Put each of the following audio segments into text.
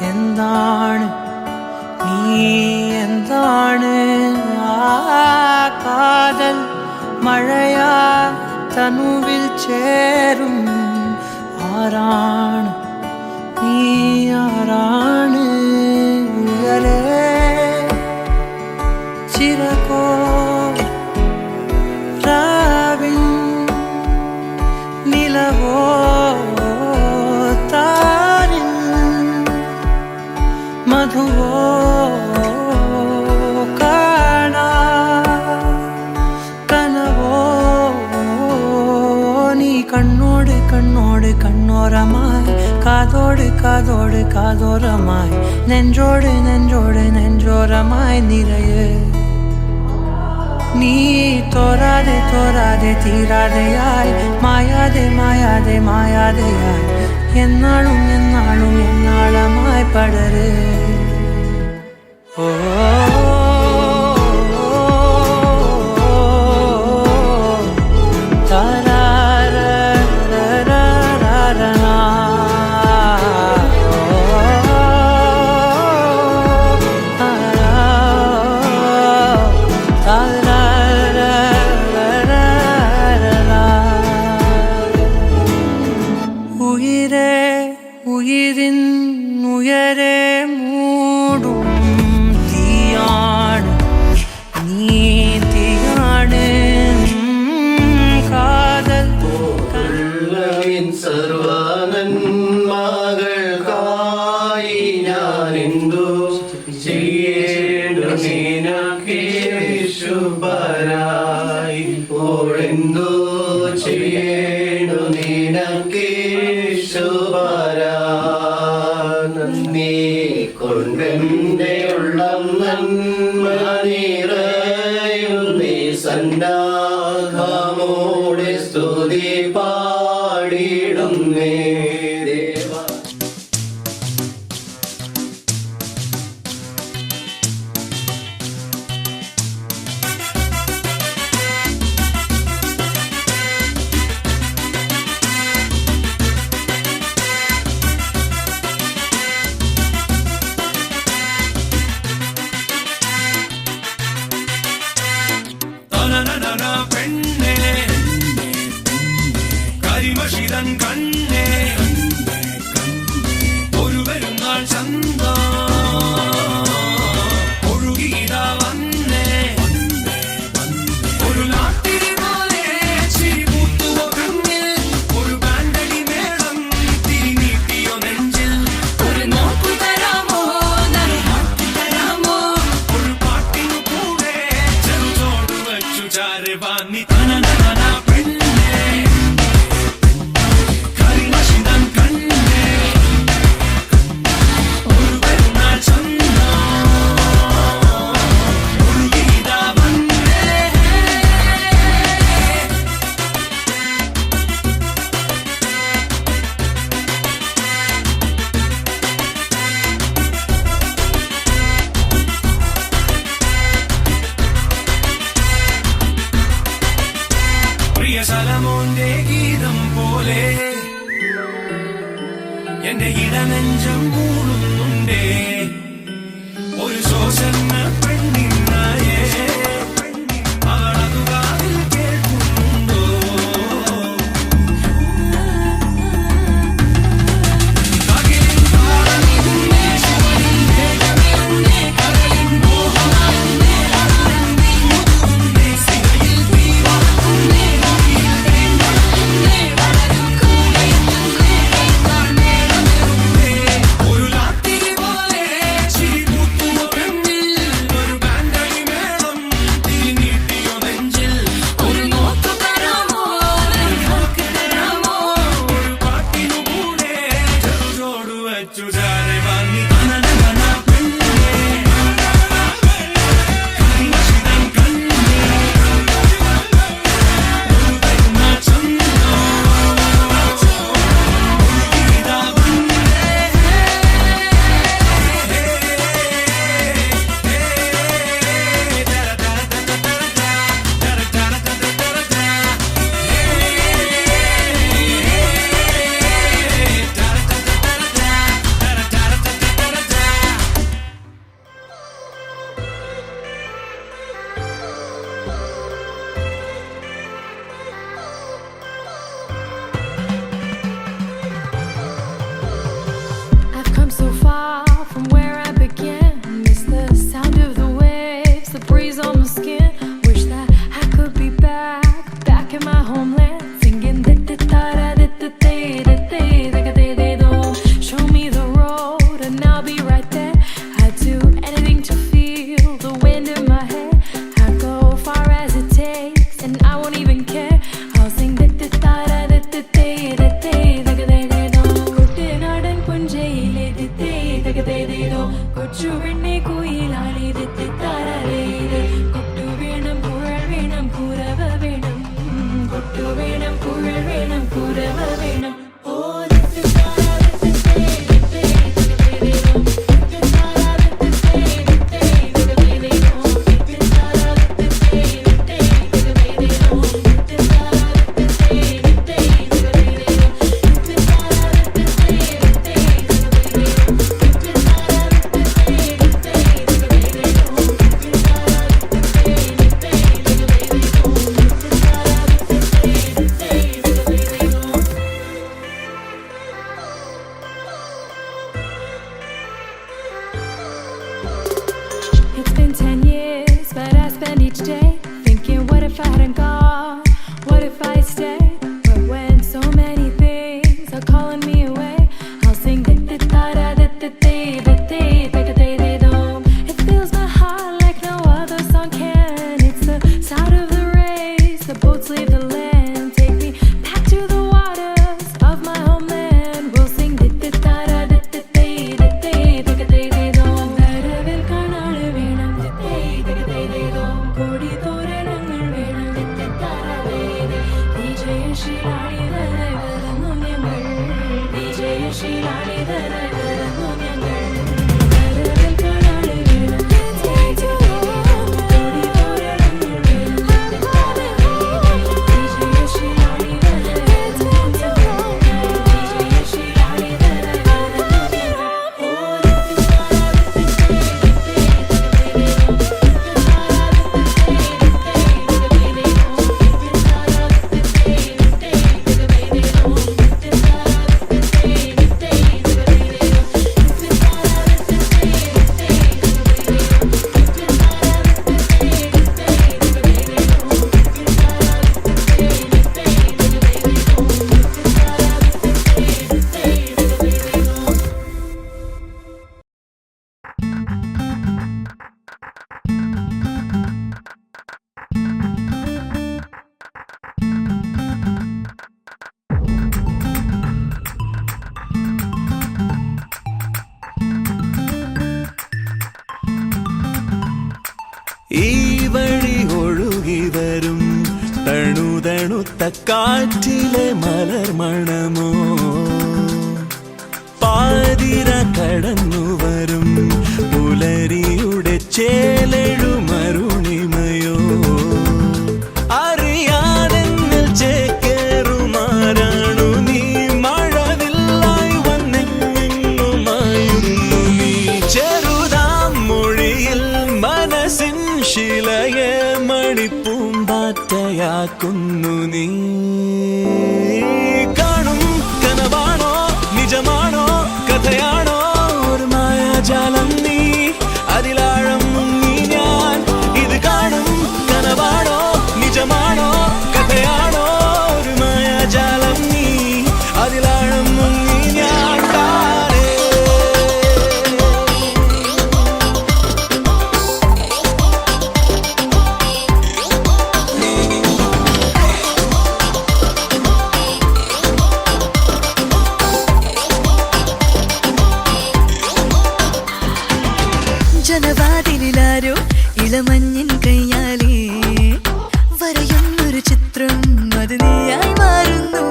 എന്താണ് നീ എന്താണ് കാതൽ മഴയാ തനുവിൽ ചേരും ആരാണ് നീ ആരാണ് ഉയരേ ചിരകോ രാവിൻ നിലവോ താരിൻ മധുവോ കാണാ കനവോ നീ കണ്ണോട് കണ്ണോട് കണ്ണോരമായി കാതോട് കാതോട് കാതോരമായി നെഞ്ചോട് നെഞ്ചോട് നെഞ്ചോരമായി നിറയെ നീ തോരാതെ തോരാതെ തീരാതെയായി മായാതെ മായാതെ മായാതെയായി എന്നാളും എന്നാളും എന്നാളമായി പടര് ഓ ഉയിരിൻ ഉയരെ മൂടും തീയാണ് നീ തീയാണ് കാതൽ സർവനന്മകൾക്കായി ഞാനെന്തു ചെയ്യേണ്ടു നിനക്കേശുപരായി ഓടെന്തു ചെയ്യേണ്ടു നിനക്കേശുപരാ നന്ദി കൊണ്ടെന്റെ ഉള്ളം നന്മ നിറയുന്നേ സന്നാഹമോടെ സ്തുതി പാടിടുന്നേ ദേവാ പെണ്ണേ കരിമഷിതൻ കണ്ണേ ഒരു പെരുന്നാൾ ചന്ത ഒഴുകിയിടാ വന്നേ ഒരു നാട്ടിരി പോലെ ചിരി പൂത്തുവോ കണ്ണിൽ ഒരു ബാൻഡടി മേളം തിരിനീട്ടിയോ നെഞ്ചിൽ ഒരു നോക്കു തരാമോ നറുമാക്കി തരാമോ ഒരു പാട്ടിനു കൂടെ ചെറുതോട് വച്ചു ചാരവാനി തകതേതേതോ കൊച്ചു പെണ്ണെ കുയിലാളി തെറ്റിത്താരേത് കൊട്ടു വേണം കുഴൽ വേണം കുരവ വേണം കൊട്ടു വേണം കുഴൽ വേണം കുരവ വേണം ഓ It's been 10 years, but I spend each day thinking, what if I hadn't gone? What if I stayed? But when so many things are calling me away, I'll sing it fills my heart like no other song can. It's the sound of the race, the boats leave the land. Take me back to the waters of my homeland. We'll sing ഈ വഴി ഒഴുകി വരും തണുതണുത്ത കാറ്റിലെ മലർമണമോ പാതിര കടന്നു വരും പുലരിയുടെ ചേലെഴുമരുണിമയോ അറിയാതെന്നിൽ ചേക്കേറുമാരാണു നീ മഴവില്ലായി വന്നെങ്ങുമായുന്നു നീ ചെറുതാം മൊഴിയിൽ മനസ്സിൻ ശിലയെ മണിപ്പൂമ്പാറ്റയാക്കുന്നു നീ കാണും കനവാണോ നിജമാണോ കഥയാണോ ഒരു മായാജാലം നീ അതിലാഴം മുങ്ങി ഞാൻ ഇത് കാണും കനവാണോ നിജമാണോ കഥയാണോ ഒരു മായാജാലം നീ അതിലാഴം മുങ്ങി ഞാൻ ജനവാതിലാരോ ഇളമഞ്ഞിൻ കയ്യാലേ വരയുന്നൊരു ചിത്രം അത് നീയായി മാറുന്നു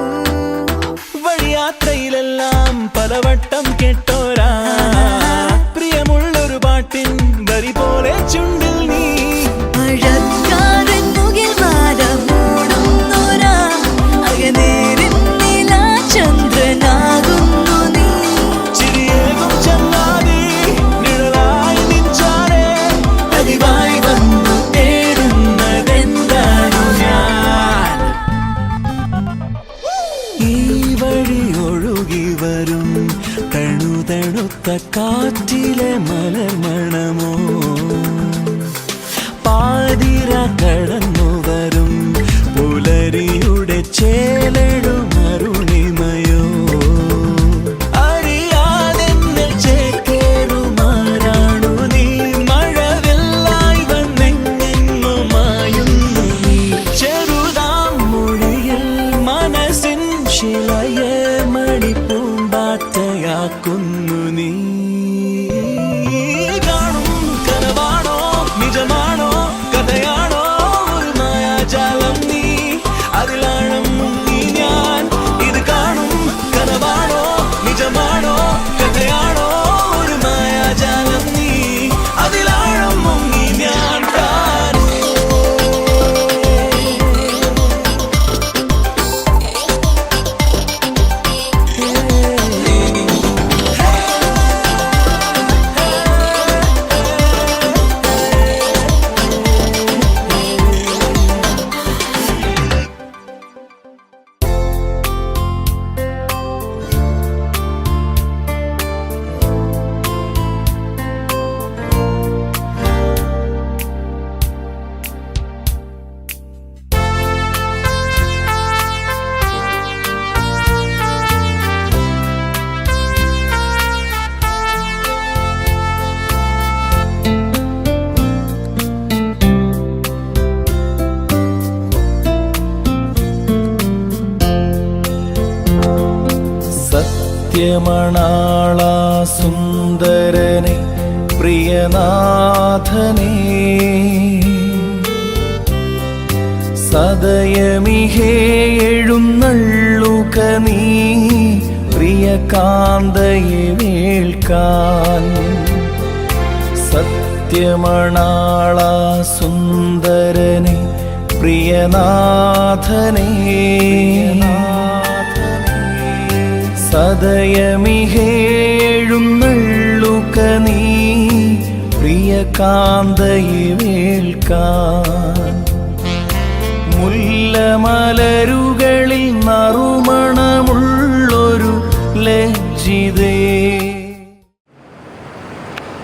വഴിയാത്രയിലെല്ലാം പലവട്ടം കേട്ടോരാ പ്രിയമുള്ളൊരു പാട്ടിൻ വരി പോലെ ചുണ്ടിൽ നീ അഴകാരൻ മുകിൽ മാല മൂടുന്നോരാ അകനേരിൻ നീലാചന്ദ്രനാകുന്നു നീ ചിരിയേകും ചങ്ങാതി നിഴലായി നിഞ്ചാരെ പതിവായി വന്നു തേടുന്നതെന്താണു ഞാൻ ഈ വഴി ഒഴുകി വരും തണുതണുത്ത കാറ്റിലെ മലർമണമോ പാതിര കടന്നു വരും പുലരിയുടെ ചേലെഴുമരുണിമയോ അറിയാതെന്നിൽ ചേക്കേറുമാരാണു നീ മഴവില്ലായി വന്നെങ്ങുമായുന്നു നീ ചെറുതാം മൊഴിയിൽ മനസ്സിൻ ശിലയെ മണിപ്പൂമ്പാറ്റയാക്കുന്നു നീ സത്യമണാള സുന്ദരനെ പ്രിയനാഥനേ സദയമിഹേ എഴുന്നള്ളുക നീ പ്രിയകാന്തയെ വേൾക്കാൻ സത്യമണാള സുന്ദരനെ പ്രിയനാഥനേ സദയമിഹേ എഴുന്നള്ളുക നീ പ്രിയകാന്തയെ വേൾക്കാൻ മുല്ലമലരുകളിൽ നറുമണമുള്ളൊരു ലജ്ജിതേ.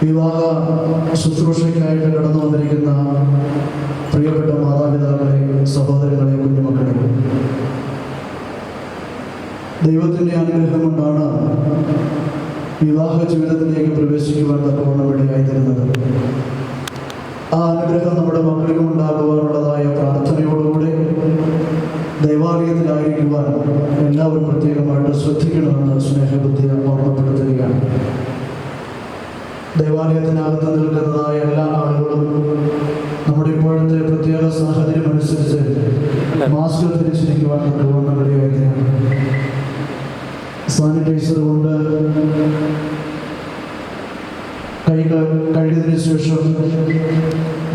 വിവാഹ ശുശ്രൂഷയ്ക്കായിട്ട് കടന്നു വന്നിരിക്കുന്ന പ്രിയപ്പെട്ട മാതാപിതാക്കളെ, സഹോദരങ്ങളെ, കുഞ്ഞുമക്കളെ, ദൈവത്തിൻ്റെ അനുഗ്രഹം കൊണ്ടാണ് വിവാഹ ജീവിതത്തിലേക്ക് പ്രവേശിക്കുവാൻ തക്കവണ്ണം ഇടയായിത്തീരുന്നത്. ആ അനുഗ്രഹം നമ്മുടെ മക്കൾക്കും ഉണ്ടാകുവാനുള്ളതായ പ്രാർത്ഥനയോടുകൂടെ ദൈവാലയത്തിലായിരിക്കുവാൻ എല്ലാവരും പ്രത്യേകമായിട്ട് ശ്രദ്ധിക്കണമെന്ന് സ്നേഹബുദ്ധി ഓർമ്മപ്പെടുത്തുകയാണ്. ദൈവാലയത്തിനകത്ത് നിൽക്കുന്നതായ എല്ലാ ആളുകളും നമ്മുടെ ഇപ്പോഴത്തെ പ്രത്യേക സാഹചര്യം അനുസരിച്ച് മാസ്ക് ധരിച്ചിരിക്കുവാൻ തക്കവണ്ണം ഇടയായിത്തീരുന്നു. സാനിറ്റൈസർ കൊണ്ട് കൈകൾ കഴുകിയതിനു ശേഷം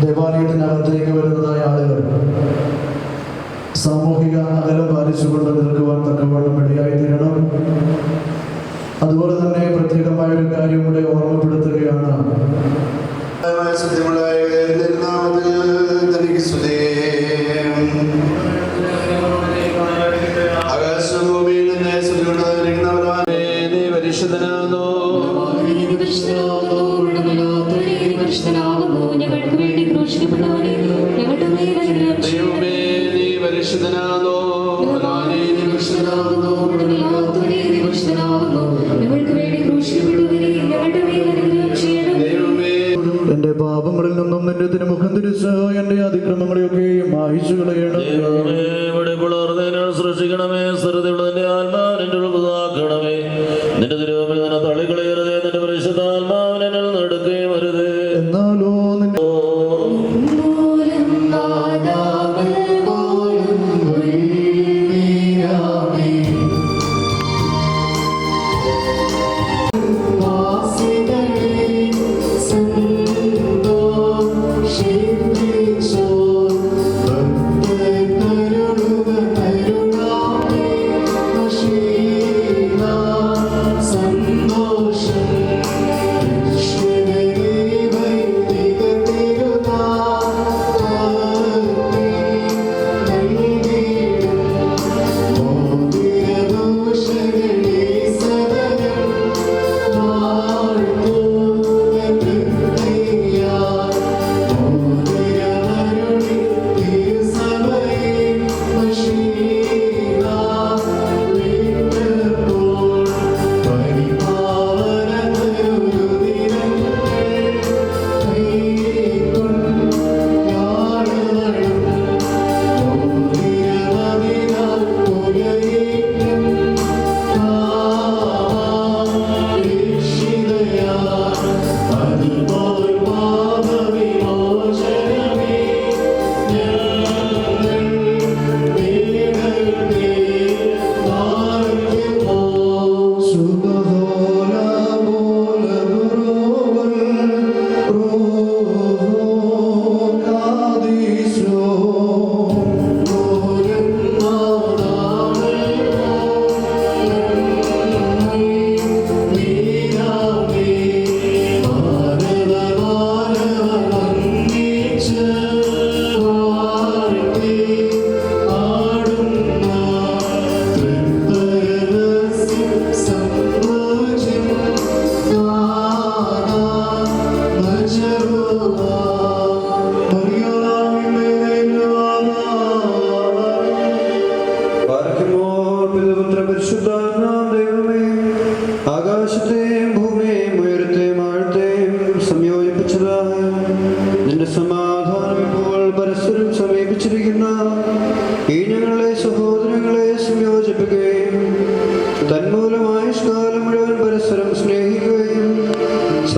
ദേവാലയത്തിനകത്തേക്ക് വരുന്നതായ ആളുകൾ സാമൂഹിക അകലം പാലിച്ചുകൊണ്ട് നിൽക്കുവാൻ തക്കവണ്ണം ഇടയായിത്തീരണം. അതുപോലെ തന്നെ പ്രത്യേകമായ ഒരു കാര്യം കൂടെ ഓർമ്മപ്പെടുത്തുകയാണ്. എന്റെ പാപങ്ങളിൽ നിന്നും എന്റെ തിരുമുഖം തിരിച്ച് എന്റെ അതിക്രമങ്ങളെയൊക്കെയും മായിച്ചു കളയണം. സൃഷ്ടിക്കണമേ, സ്ഥിരതയുള്ളതിന്റെ ആത്മാവിനെ ഉൾപ്പതാക്കണമേ. നിന്റെ തിരുമുമ്പിൽ തന്നെ തള്ളിക്കളയരുതേ, നിന്റെ പരിശുദ്ധാത്മാവിനെ നടക്കുകയും വരുതേ. എന്നാലോ സന്തോഷം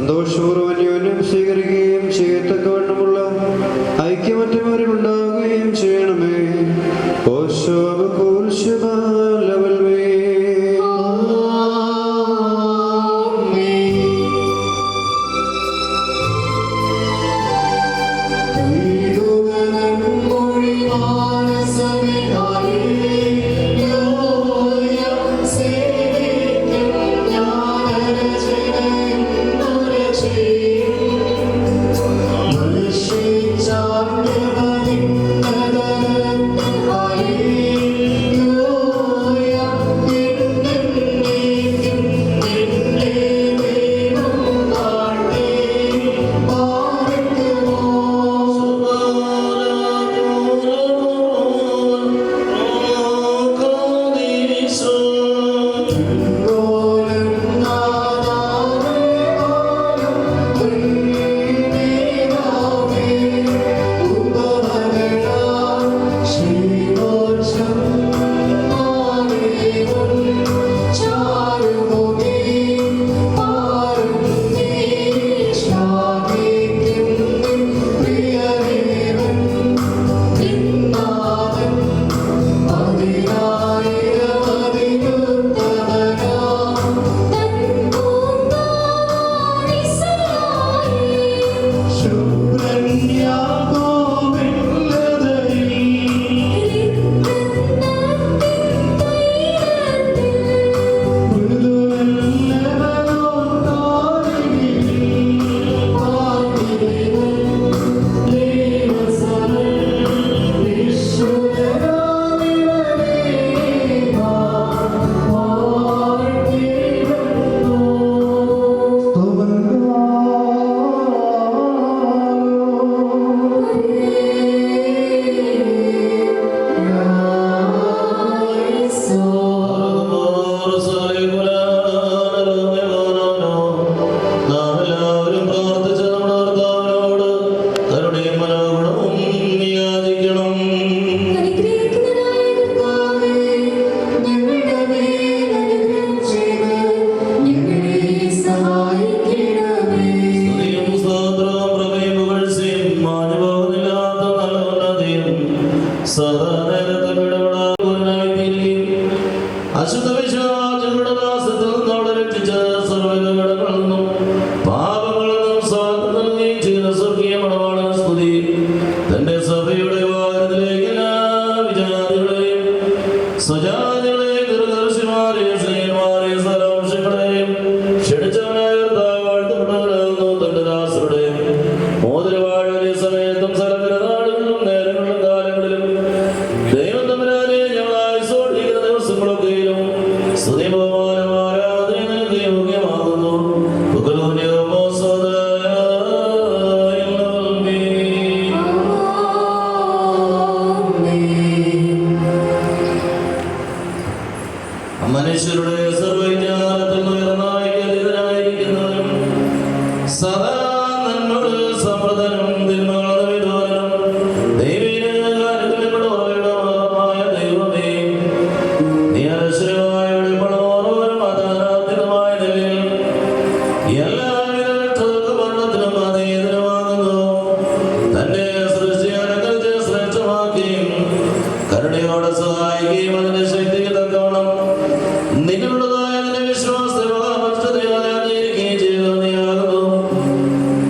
സന്തോഷപൂർവ്വം അന്യോന്യം സ്വീകരിക്കുകയും ചെയ്യത്തക്കവണ്ണമുള്ള ഐക്യമറ്റമാരിൽ ഉണ്ടാവുകയും ചെയ്യണമേ.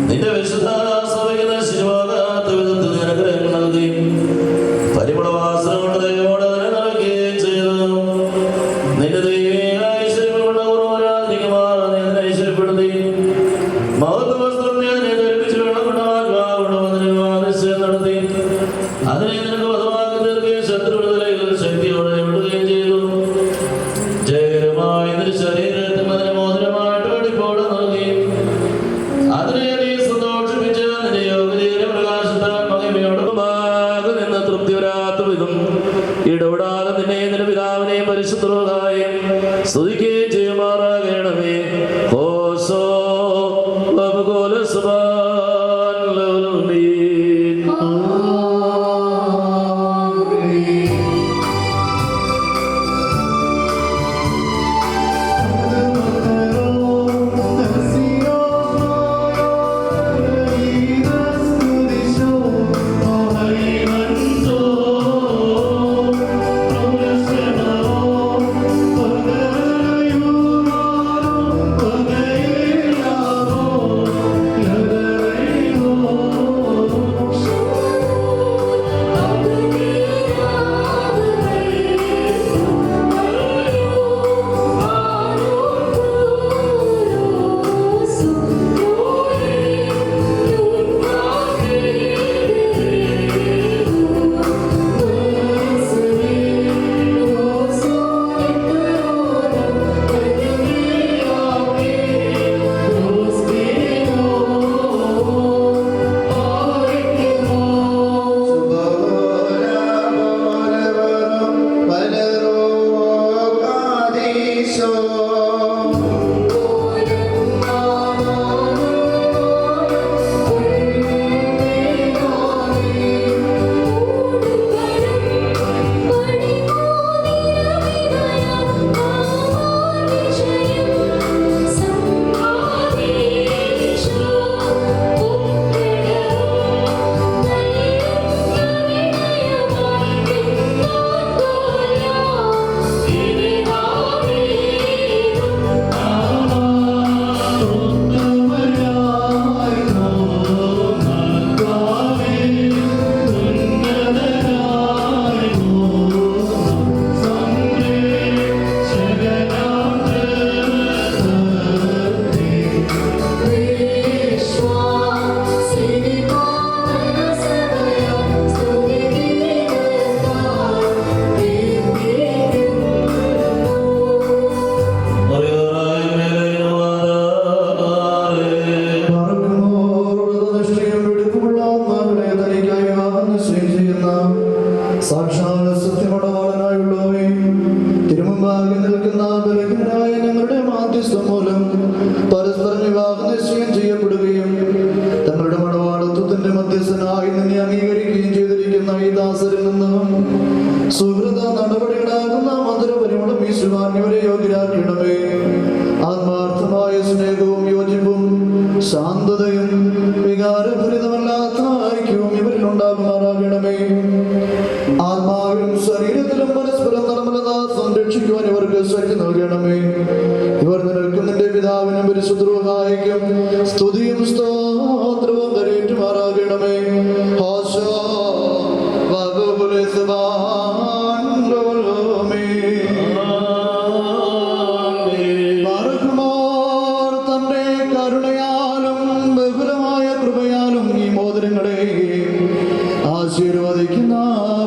നിന്റെ വിശുദ്ധ സഭയ്ക്ക് മധ്യസ്ഥനായി നിന്നെ അംഗീകരിക്കുകയും ചെയ്തിരിക്കുന്ന ഈ ദാസരിൽ നിന്നും സുഹൃത നടപടികളാകുന്ന മധുരപരിമളം വീശുവാൻ ഇവരെ യോഗ്യരാക്കണമേ. ആത്മാർത്ഥമായ സ്നേഹവും യോജിപ്പും ശാന്തതയും വികാരപൂരിതമല്ലാത്ത ഐക്യവും ഇവരിൽ ഉണ്ടാകുമാറാകണമേ. ആത്മാവിലും ശരീരത്തിലും പരസ്പരം നിർമ്മലത സംരക്ഷിക്കുവാൻ ഇവർക്ക് ശക്തി നൽകണമേ. ഇവർ നിനക്കും നിന്റെ പിതാവിനും പരിശുദ്ധരൂഹായിക്കും സ്തുതിയും സ്തോത്രവും കരേറ്റുമാറാകണമേ. തന്റെ കരുണയാലും ബഹുലമായ കൃപയാലും ഈ മോതിരങ്ങളെ ആശീർവദിക്കുന്ന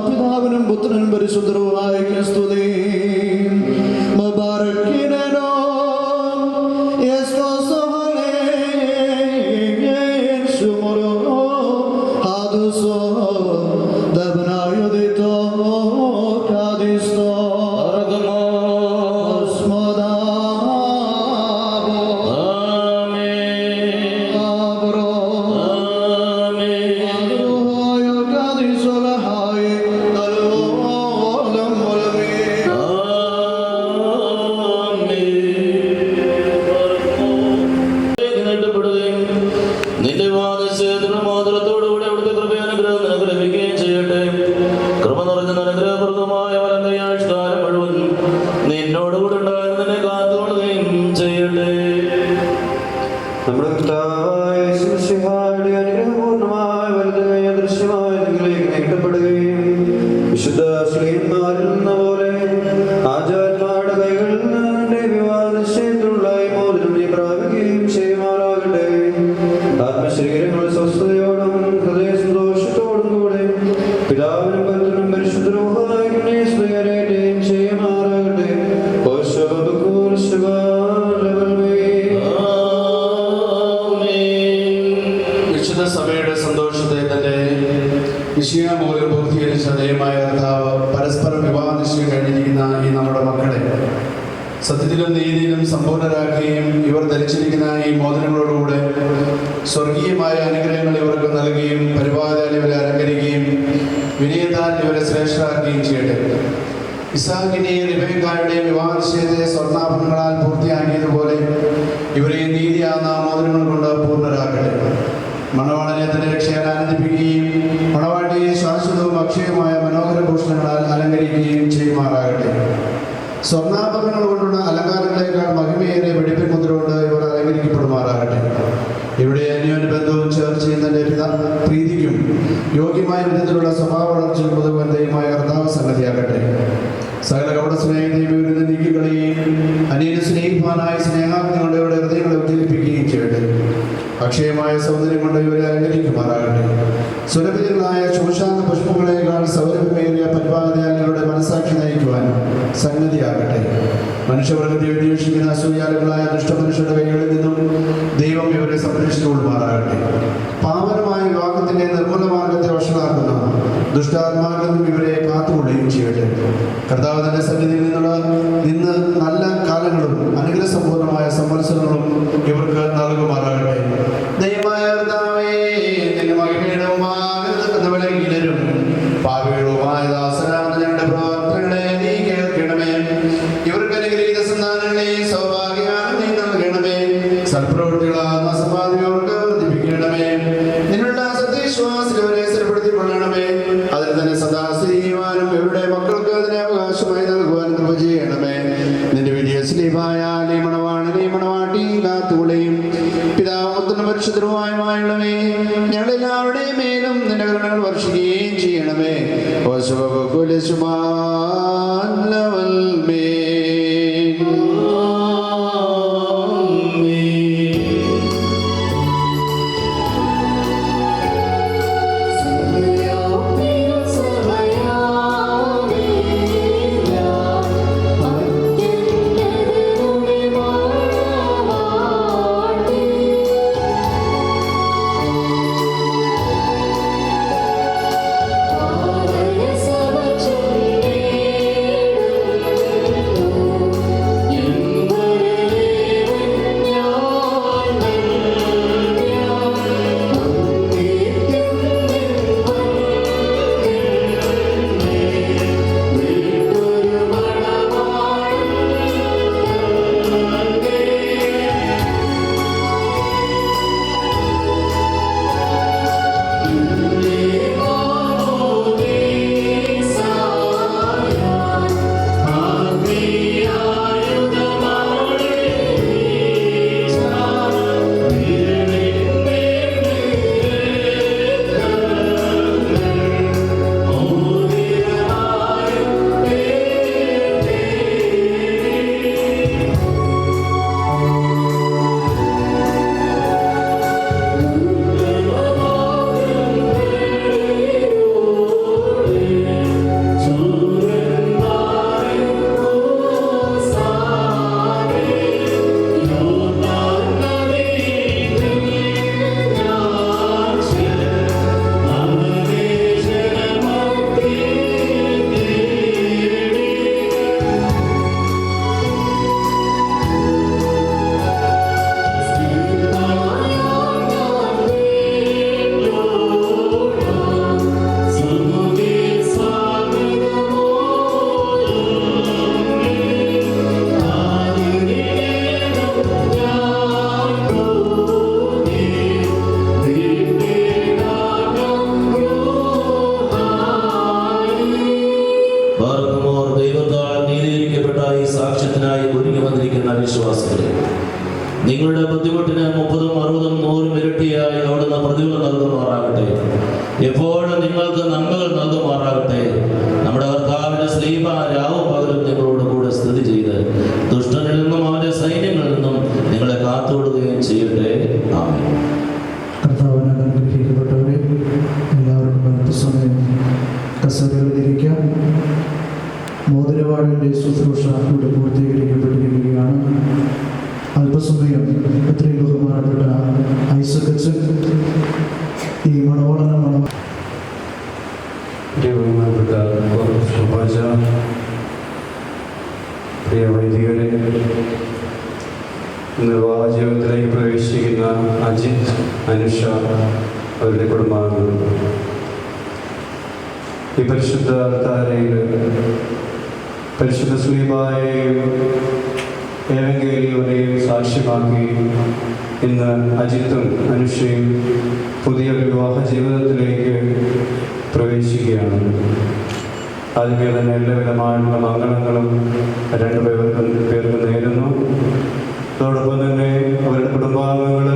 പിതാവിനും പുത്രനും പരിശുദ്ധരൂഹായിക്കും സ്തുതി. സഭയുടെ സന്തോഷത്തെ തന്നെ നിശ്ചയ മൂലം പൂർത്തീകരിച്ച ദൈവമായ കർത്താവ് പരസ്പരം വിവാഹ നിശ്ചയം കഴിഞ്ഞിരിക്കുന്ന ഈ നമ്മുടെ മക്കളെ സത്യത്തിലും നീതിയിലും സമ്പൂർണരാക്കുകയും ഇവർ ധരിച്ചിരിക്കുന്ന ഈ മോദനങ്ങളോടുകൂടെ സ്വർഗീയമായ അനുഗ്രഹങ്ങൾ ഇവർക്ക് നൽകുകയും പരിപാലനം ഇവരെ അലങ്കരിക്കുകയും വിനയത്താൽ ഇവരെ ശ്രേഷ്ഠരാക്കുകയും ചെയ്യട്ടെ. ഇസാഖിനെയും റിബേക്കായുടെയും വിവാഹ നിശ്ചയത്തെ സ്വർണ്ണാഭരണങ്ങളാൽ പൂർത്തിയാക്കിയതുപോലെ ഇവരെ നീതിയാകുന്ന മോദനങ്ങൾ കൊണ്ട് പൂർണ്ണരാക്കട്ടെ. മണവാളനെ തന്നെ രക്ഷയാൽ ആനന്ദിപ്പിക്കുകയും മണവാട്ടിയെ ശാശ്വതവും അക്ഷയമായ മനോഹര ഭൂഷണങ്ങളാൽ അലങ്കരിക്കുകയും ചെയ്യുമാറാകട്ടെ. സ്വർണ്ണാഭരണങ്ങൾ കൊണ്ടുള്ള അലങ്കാരങ്ങളെക്കാൾ മഹിമയേറിയ വെടിപ്പിൻ മുദ്ര കൊണ്ട് ഇവർ അലങ്കരിക്കപ്പെടുമാറാകട്ടെ. ഇവിടെ അന്യോന്യബന്ധവും ചേർച്ചയും തന്റെ പ്രീതിക്കും യോഗ്യമായ വിധത്തിലുള്ള സ്വഭാവ വളർച്ചയും പുതുവൻ ദൈവമായ കർത്താവ് സംഗതിയാകട്ടെ. സകല കപട സ്നേഹത്തെയും ഇവരിൽ നീക്കിക്കളയുകയും അന്യന് സ്നേഹിപ്പാനായ സ്നേഹാഗ്നി കൊണ്ട് ഇവരുടെ ഹൃദയങ്ങളെ ഉജ്ജ്വലിപ്പിക്കുകയും ചെയ്യട്ടെ. അക്ഷയമായ സൗന്ദര്യം കൊണ്ട് ഇവരെ അലങ്കരിക്കുമാറാകട്ടെ. സുലഭിതങ്ങളായ ശോഷാന്ന പുഷ്പങ്ങളെക്കാൾ സൗരഭ്യമേറിയ പരിപാലനങ്ങളുടെ മനസ്സാക്ഷി നയിക്കുവാൻ സംഗതിയാകട്ടെ. മനുഷ്യവർഗത്തെ വിദ്വേഷിക്കുന്ന അസൂയാലുകളായ ദുഷ്ടമനുഷ്യരുടെ കൈകളിൽ നിന്നും ദൈവം ഇവരെ സംരക്ഷിച്ചുകൊള്ളുമാറാകട്ടെ. പാവനമായ വിവാഹത്തിന്റെ നിർമ്മല മാർഗത്തെ വഷളാക്കുന്ന ദുഷ്ടാത്മാക്കളിൽ നിന്നും ഇവരെ കാത്തുകൊള്ളുകയും ചെയ്യട്ടെ. കർത്താവ് തന്റെ സന്നിധിയിൽ നിന്ന് നല്ല കാലങ്ങളും അനുഗ്രഹസമ്പൂർണമായ സംവത്സരങ്ങളും ഇവർക്ക് നൽകുമാറാകട്ടെ. ദൈവമായ കർത്താവേ, നിന്റെ മഹിമയുടെയും പാപികളുമായ ദാസരാകുന്ന ഞങ്ങളുടെ പ്രാർത്ഥനകളെ നീ കേൾക്കണമേ. ഇവർക്ക് അനുഗ്രഹീത സന്താനങ്ങളെ സൗഭാഗ്യമാണ് നീ നൽകണമേ. സൽപ്രവൃത്തികളാകുന്ന സമ്പാദ്യം അവർക്ക് വർദ്ധിപ്പിക്കണമേ. നിന്നുള്ള സത്യവിശ്വാസത്തിൽ അവരെ സ്ഥിരപ്പെടുത്തിക്കൊള്ളണമേ. അതിൽ തന്നെ സദാ ചെയ്യുവാനും ഇവരുടെ മക്കൾക്ക് അതിനെ അവകാശമായി നൽകുവാനും കൃപ ചെയ്യണമേ. നിന്റെ വിജയ സ്ലീപായാൽ ഈ മണവാളനെ മണവാട്ടി കാത്തുകൊള്ളുകയും പിതാവുത്തനും പരിശുദ്ധരുമായുള്ളവേ ഞങ്ങളെല്ലാവരുടെയും മേലും നിന്റെ കരുണകൾ വർഷിക്കുകയും ചെയ്യണമേ. Thank you. ഇരട്ടിയായി അവിടുന്ന് പ്രതിഫലം നൽകുമാറാകട്ടെ. എപ്പോഴും നിങ്ങൾക്ക് നന്മകൾ നൽകുമാറാകട്ടെ. നമ്മുടെ കർത്താവിന്റെ സ്ലീബ രാവും പകലും നിങ്ങളോട് കൂടെ സ്ഥിതി ചെയ്ത് ദുഷ്ടനിൽ നിന്നും അവന്റെ സൈന്യങ്ങളിൽ നിന്നും നിങ്ങളെ കാത്തുകൊടുക്കുകയും ചെയ്യട്ടെ. ആമേൻ. കർത്താവിനെ അനുഗ്രഹിക്കപ്പെട്ടവരെ, എല്ലാവർക്കും അല്പസമയം കസേരകളിലിരിക്കാം. മോതിരവാടിൻ്റെ ശുശ്രൂഷ ഇവിടെ പൂർത്തീകരിക്കപ്പെട്ടിരിക്കുകയാണ്. അല്പസമയം എത്രയും ബഹുമാനപ്പെട്ട ഐസകച്ചൻ ഈ മണവാളന പ്രിയ വൈദികരെ, ഇന്ന് വിവാഹ ജീവിതത്തിലേക്ക് പ്രവേശിക്കുന്ന അജിത്, അനുഷ, അവരുടെ കുടുംബാംഗങ്ങൾ ഈ പരിശുദ്ധ അൽത്താരയിൽ പരിശുദ്ധ സ്ലീബായെയും ഏവങ്കേലിയോനെയും സാക്ഷ്യമാക്കി ഇന്ന് അജിത്തും അനുഷയും പുതിയ വിവാഹ ജീവിതത്തിലേക്ക് പ്രവേശിക്കുകയാണ്. ആദ്യമേ തന്നെ എല്ലാവിധമായിട്ടുള്ള മംഗളങ്ങളും പേർക്ക് നേരുന്നു. അതോടൊപ്പം തന്നെ അവരുടെ കുടുംബാംഗങ്ങൾ,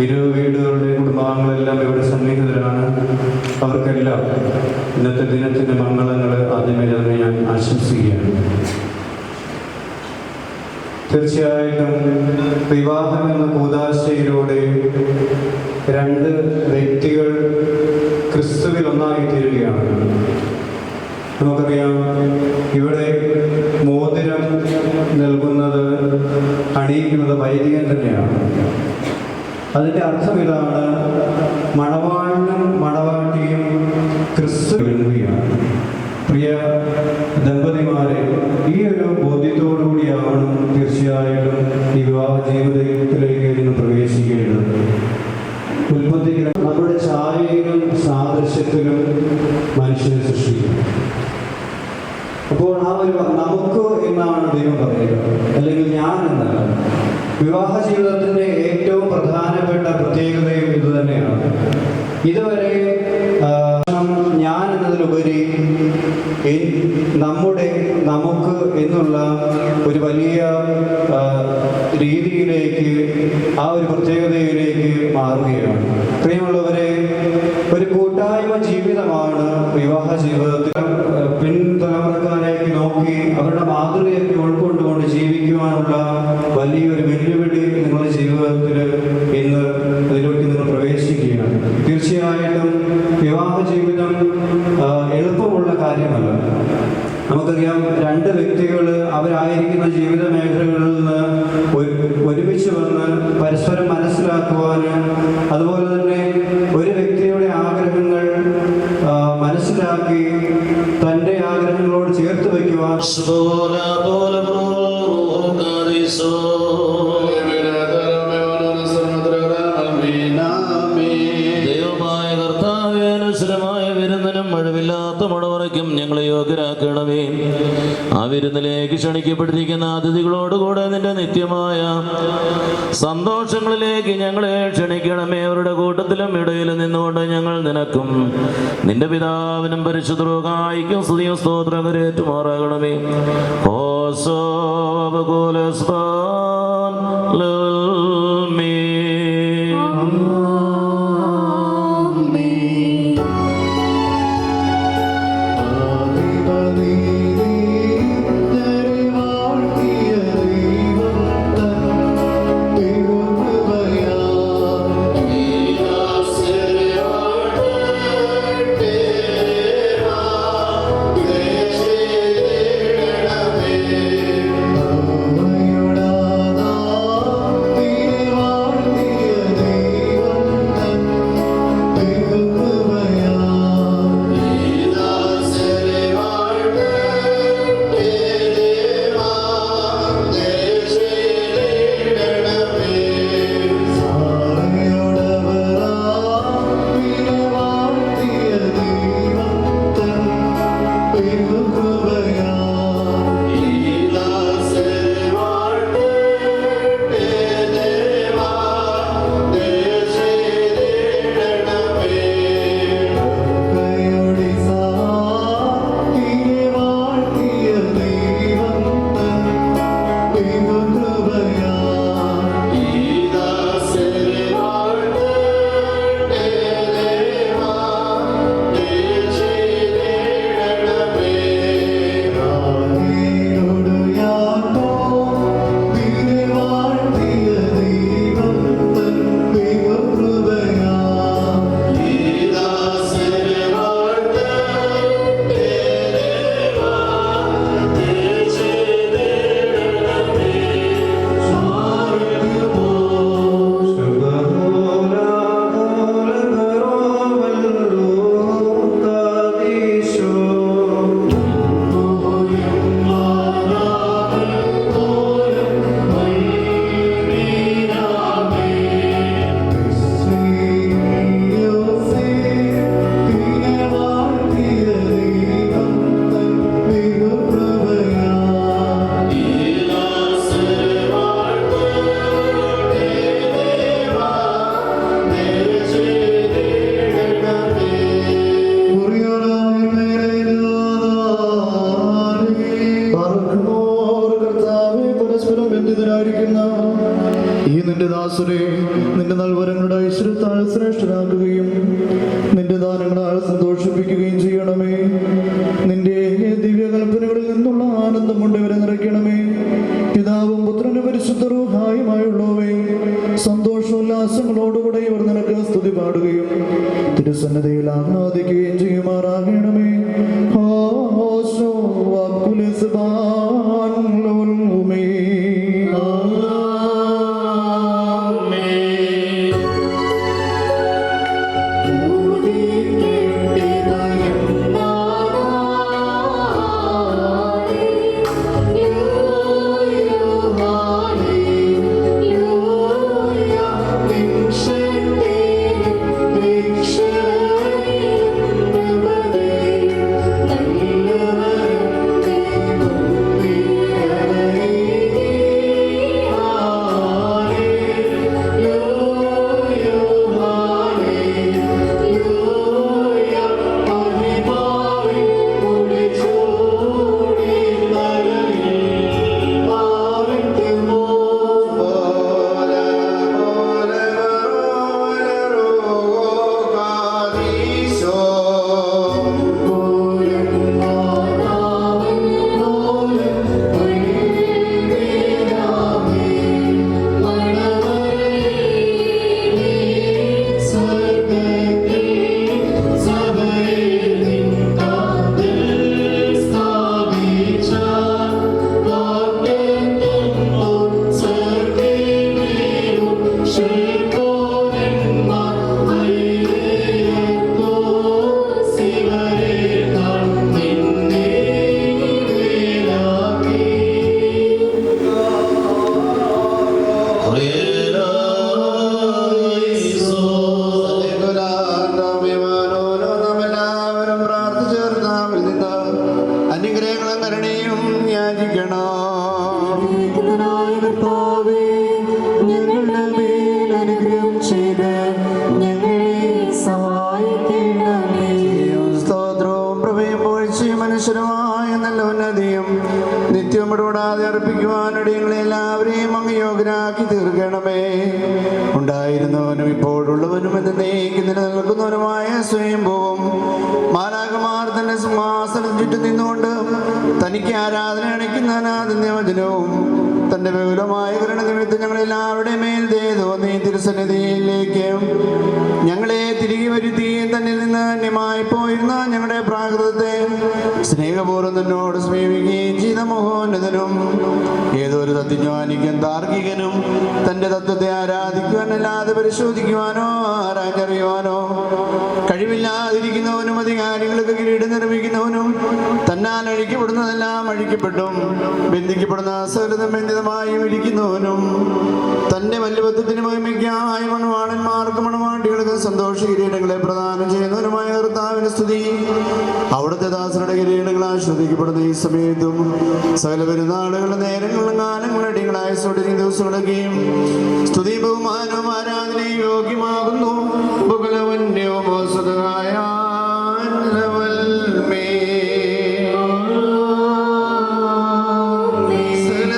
ഇരു വീടുകളുടെ കുടുംബാംഗങ്ങളെല്ലാം ഇവിടെ സന്നിഹിതരാണ്. അവർക്കെല്ലാം ഇന്നത്തെ ദിനത്തിൻ്റെ മംഗളങ്ങൾ ആദ്യമേ തന്നെ ഞാൻ ആശംസിക്കുകയാണ്. തീർച്ചയായിട്ടും വിവാഹം എന്ന കൂദാശയിലൂടെ രണ്ട് വ്യക്തികൾ ക്രിസ്തുവിൽ ഒന്നായി തീരുകയാണ്. നമുക്കറിയാം, ഇവിടെ മോതിരം നൽകുന്നത്, അണിയിക്കുന്നത് വൈദികൻ തന്നെയാണ്. അതിൻ്റെ അർത്ഥം ഇതാണ്: മണവാളനും മണവാട്ടിയും ക്രിസ്തു എഴുതുകയാണ്. പ്രിയ ദമ്പതിമാരെ, ഈ ഒരു ബോധ്യത്തോടുകൂടിയാണ് തീർച്ചയായിട്ടും ഈ വിവാഹ ജീവിതത്തിലേക്ക് നിന്ന് പ്രവേശിക്കേണ്ടത്. ഉൽപ്പത്തിയിൽ നമ്മുടെ ഛായയിലും സാദൃശ്യത്തിലും മനുഷ്യനെ സൃഷ്ടിക്കും. അപ്പോൾ ആ ഒരു നമുക്ക് എന്നാണ് ദൈവം പറയുക, അല്ലെങ്കിൽ ഞാൻ എന്നല്ല. വിവാഹ ജീവിതത്തിൻ്റെ ഏറ്റവും പ്രധാനപ്പെട്ട പ്രത്യേകതയും ഇതുതന്നെയാണ്. ഇതുവരെ ഞാൻ എന്നതിലുപരി നമുക്ക് എന്നുള്ള ഒരു വലിയ രീതിയിലേക്ക്, ആ ഒരു പ്രത്യേകതയിലേക്ക് മാറുകയാണ്. പ്രിയമുള്ളവരെ, ഒരു കൂട്ടായ്മ ജീവിതമാണ് വിവാഹ ജീവിതത്തിൽ. പിൻതലമുറക്കാരേക്ക് നോക്കി അവരുടെ മാതൃകയൊക്കെ ഉൾക്കൊണ്ടുകൊണ്ട് ജീവിക്കുവാനുള്ള വലിയൊരു വെല്ലുവിളി നിങ്ങളുടെ ജീവിതത്തിൽ ഇന്ന് അതിലേക്ക് നിങ്ങൾ പ്രവേശിക്കുകയാണ്. തീർച്ചയായിട്ടും വിവാഹ ജീവിതം എളുപ്പമുള്ള കാര്യമല്ല. നമുക്കറിയാം, രണ്ട് വ്യക്തികൾ അവരായിരിക്കുന്ന ജീവിത മേഖലകളിൽ നിന്ന് ഒരുമിച്ച് വന്ന് പരസ്പരം മനസ്സിലാക്കുവാനും, അതുപോലെ തന്നെ ഒരു വ്യക്തിയുടെ ആഗ്രഹങ്ങൾ മനസ്സിലാക്കി തൻ്റെ ആഗ്രഹങ്ങളോട് ചേർത്ത് വയ്ക്കുവാൻ ദൈവമായ കർത്താവേ, അനുസരമായ വിരുന്നിനും മഴവില്ലാത്ത മണവറയ്ക്കും ഞങ്ങളെ യോഗ്യരാക്കണമേ. ആ വിരുന്നിലേക്ക് ക്ഷണിക്കപ്പെട്ടിരിക്കുന്ന അതിഥികളോടുകൂടെ നിന്റെ നിത്യമായ സന്തോഷങ്ങളിലേക്ക് ഞങ്ങളെ ക്ഷണിക്കണമേ. അവരുടെ കൂട്ടത്തിലും ഇടയിലും നിന്നുകൊണ്ട് ഞങ്ങൾ നിനക്കും നിന്റെ പിതാവിനും പരിശുദ്ധ റൂഹായിക്കും സ്തുതിയും സ്തോത്രം കരേറ്റുമാറാകണമേ. ഓസോ ശ്രേഷ്ഠരാക്കുകയും നിന്റെ ദാനങ്ങളാൽ സന്തോഷിപ്പിക്കുകയും ചെയ്യണമേ. നിന്റെ ദിവ്യകൽപ്പനകളിൽ നിന്നുള്ള ആനന്ദം കൊണ്ട് ഇവരെ നിറയ്ക്കണമേ. പിതാവും പുത്രനും പരിശുദ്ധ റൂഹായുമായുള്ളവേ, സന്തോഷോല്ലാസങ്ങളോടുകൂടെ ഇവർ നിനക്ക് സ്തുതി പാടുകയും തിരുസന്നതയിൽ ആഹ്ലാദിക്കുകയും ചെയ്യുമാറാകണമേ. അനുഗ്രഹങ്ങളും കരുണയും യാചിക്കണം. ഞങ്ങളുടെ മേൽ അനുഗ്രഹം ചെയ്ത് ഞങ്ങളെ സഹായിക്കണമേ. സ്തോത്രവും പ്രഭയും പോഴ്ചയും മനുഷ്യരുമായ നല്ല ഉന്നതിയും നിത്യവും ഇടപെടാതെ അർപ്പിക്കുവാനിടെ ഞങ്ങളെ എല്ലാവരെയും അങ്ങ് യോഗ്യരാക്കി തീർക്കണമേ. ഉണ്ടായിരുന്നവനും ഇപ്പോഴുള്ളവനും എന്നേക്ക് നിലനിൽക്കുന്നവനുമായ സ്വയംഭൂവും മാലാഖമാർ തന്റെ സിംഹാസനം ചുറ്റും നിന്നുകൊണ്ട് തനിക്ക് ആരാധന അണിക്കുന്ന അനാഥന്യവചനവും തന്റെ ബഹുലമായ കരുണ നിമിത്തം ഞങ്ങളെല്ലാവരുടെ മേൽ തോന്നി തിരുസന്നിധിയിലേക്ക് ഞങ്ങളെ തിരികെ വരുത്തി തന്നിൽ നിന്ന് അന്യമായി പോയിരുന്ന ഞങ്ങളുടെ പ്രാകൃതത്തെ സ്നേഹപൂർവ്വം തന്നോട് സമീപിക്കുകയും ചെയ്ത മഹോന്നതനും ഏതൊരു തത്വജ്ഞാനിക്കും താർക്കികനും തന്റെ തത്വത്തെ ആരാധിക്കുവാനല്ലാതെ പരിശോധിക്കുവാനോ ആരാഞ്ഞറിയുവാനോ കഴിവില്ലാതിരിക്കുന്നവനും അധികാരികൾക്ക് കിരീടം നിർമ്മിക്കുന്നവനും തന്നാൽ അഴിക്കപ്പെടുന്നതെല്ലാം അഴിക്കപ്പെട്ടും ബന്ധിക്കപ്പെടുന്ന സകലതും ബന്ധിതമായും ഇരിക്കുന്നവനും തന്റെ വല്യബദ്ധത്തിന് മഹിമയ്ക്കായി മണവാളന്മാർക്കും മണവാട്ടികൾക്കും സന്തോഷ കിരീടങ്ങളെ പ്രദാനം ചെയ്യുന്നവനുമായ കർത്താവിന് സ്തുതി. അവിടുത്തെ ദാസരുടെ കിരീടങ്ങൾ ആസ്വദിക്കപ്പെടുന്ന ഈ സമയത്തും സകല പെരുന്നാളുകളുടെ നേരങ്ങളും കാലങ്ങളും അടികളായ സ്വടിയും ദിവസങ്ങളൊക്കെയും സ്തുതി ബഹുമാനവും ആരാധനയും യോഗ്യമാകുന്നു.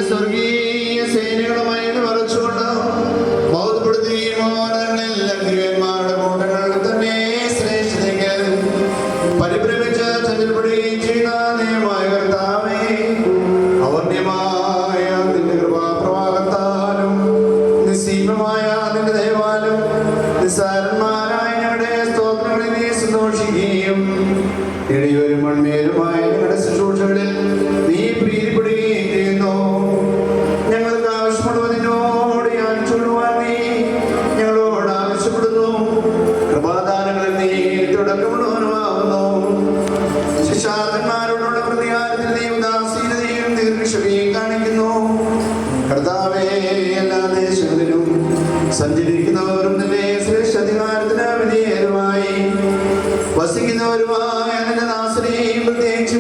സ്വർഗീയ സേനകളുമായി മറച്ചുകൊണ്ട് ബോധപ്പെടുത്തുകയും ദിവ്യന്മാരുടെ കൂട്ടങ്ങൾ തന്നെ ശ്രേഷ്ഠതയ്ക്ക് പരിഭ്രമിച്ച് ചഞ്ചലപ്പെടുകയും ചെയ്യുന്ന ദൈവമായ കർത്താവേ, അവർണ്യമായ നിന്റെ കൃപാപ്രവാഹത്താലും നിസ്സീമമായ നിന്റെ ദയവാലും നിസ്സാരന്മാരായ ഞങ്ങളുടെ സ്തോത്രങ്ങളിൽ നീ സന്തോഷിക്കുകയും ഇടയൊരു മൺമേലുമായ ഞങ്ങളുടെ ശുശ്രൂഷകളിൽ നീ പ്രീതിപ്പെടുകയും ചെയ്യുന്നു. ഞങ്ങൾക്ക് ആവശ്യമുള്ളതിനോട് യാചിച്ചുകൊള്ളുവാൻ നീ ഞങ്ങളോട് ആവശ്യപ്പെടുന്നു. കൃപാദാനങ്ങളിൽ നീ തുടക്കമുള്ളവനുമാകുന്നു. ശിശാന്തന്മാരോടുള്ള പ്രതികാരത്തിൽ നീ ഉദാസീനതയും ദീർഘക്ഷമയും കാണിക്കുന്നു. കർത്താവേ, എല്ലാ ദേശങ്ങളിലും സഞ്ചരിക്കുന്നവരും നിന്റെ ശ്രേഷ്ഠ അധികാരത്തിന് വിധേയരുമായി വസിക്കുന്നവരുമായ നിന്റെ ദാസനെയും പ്രത്യേകിച്ച്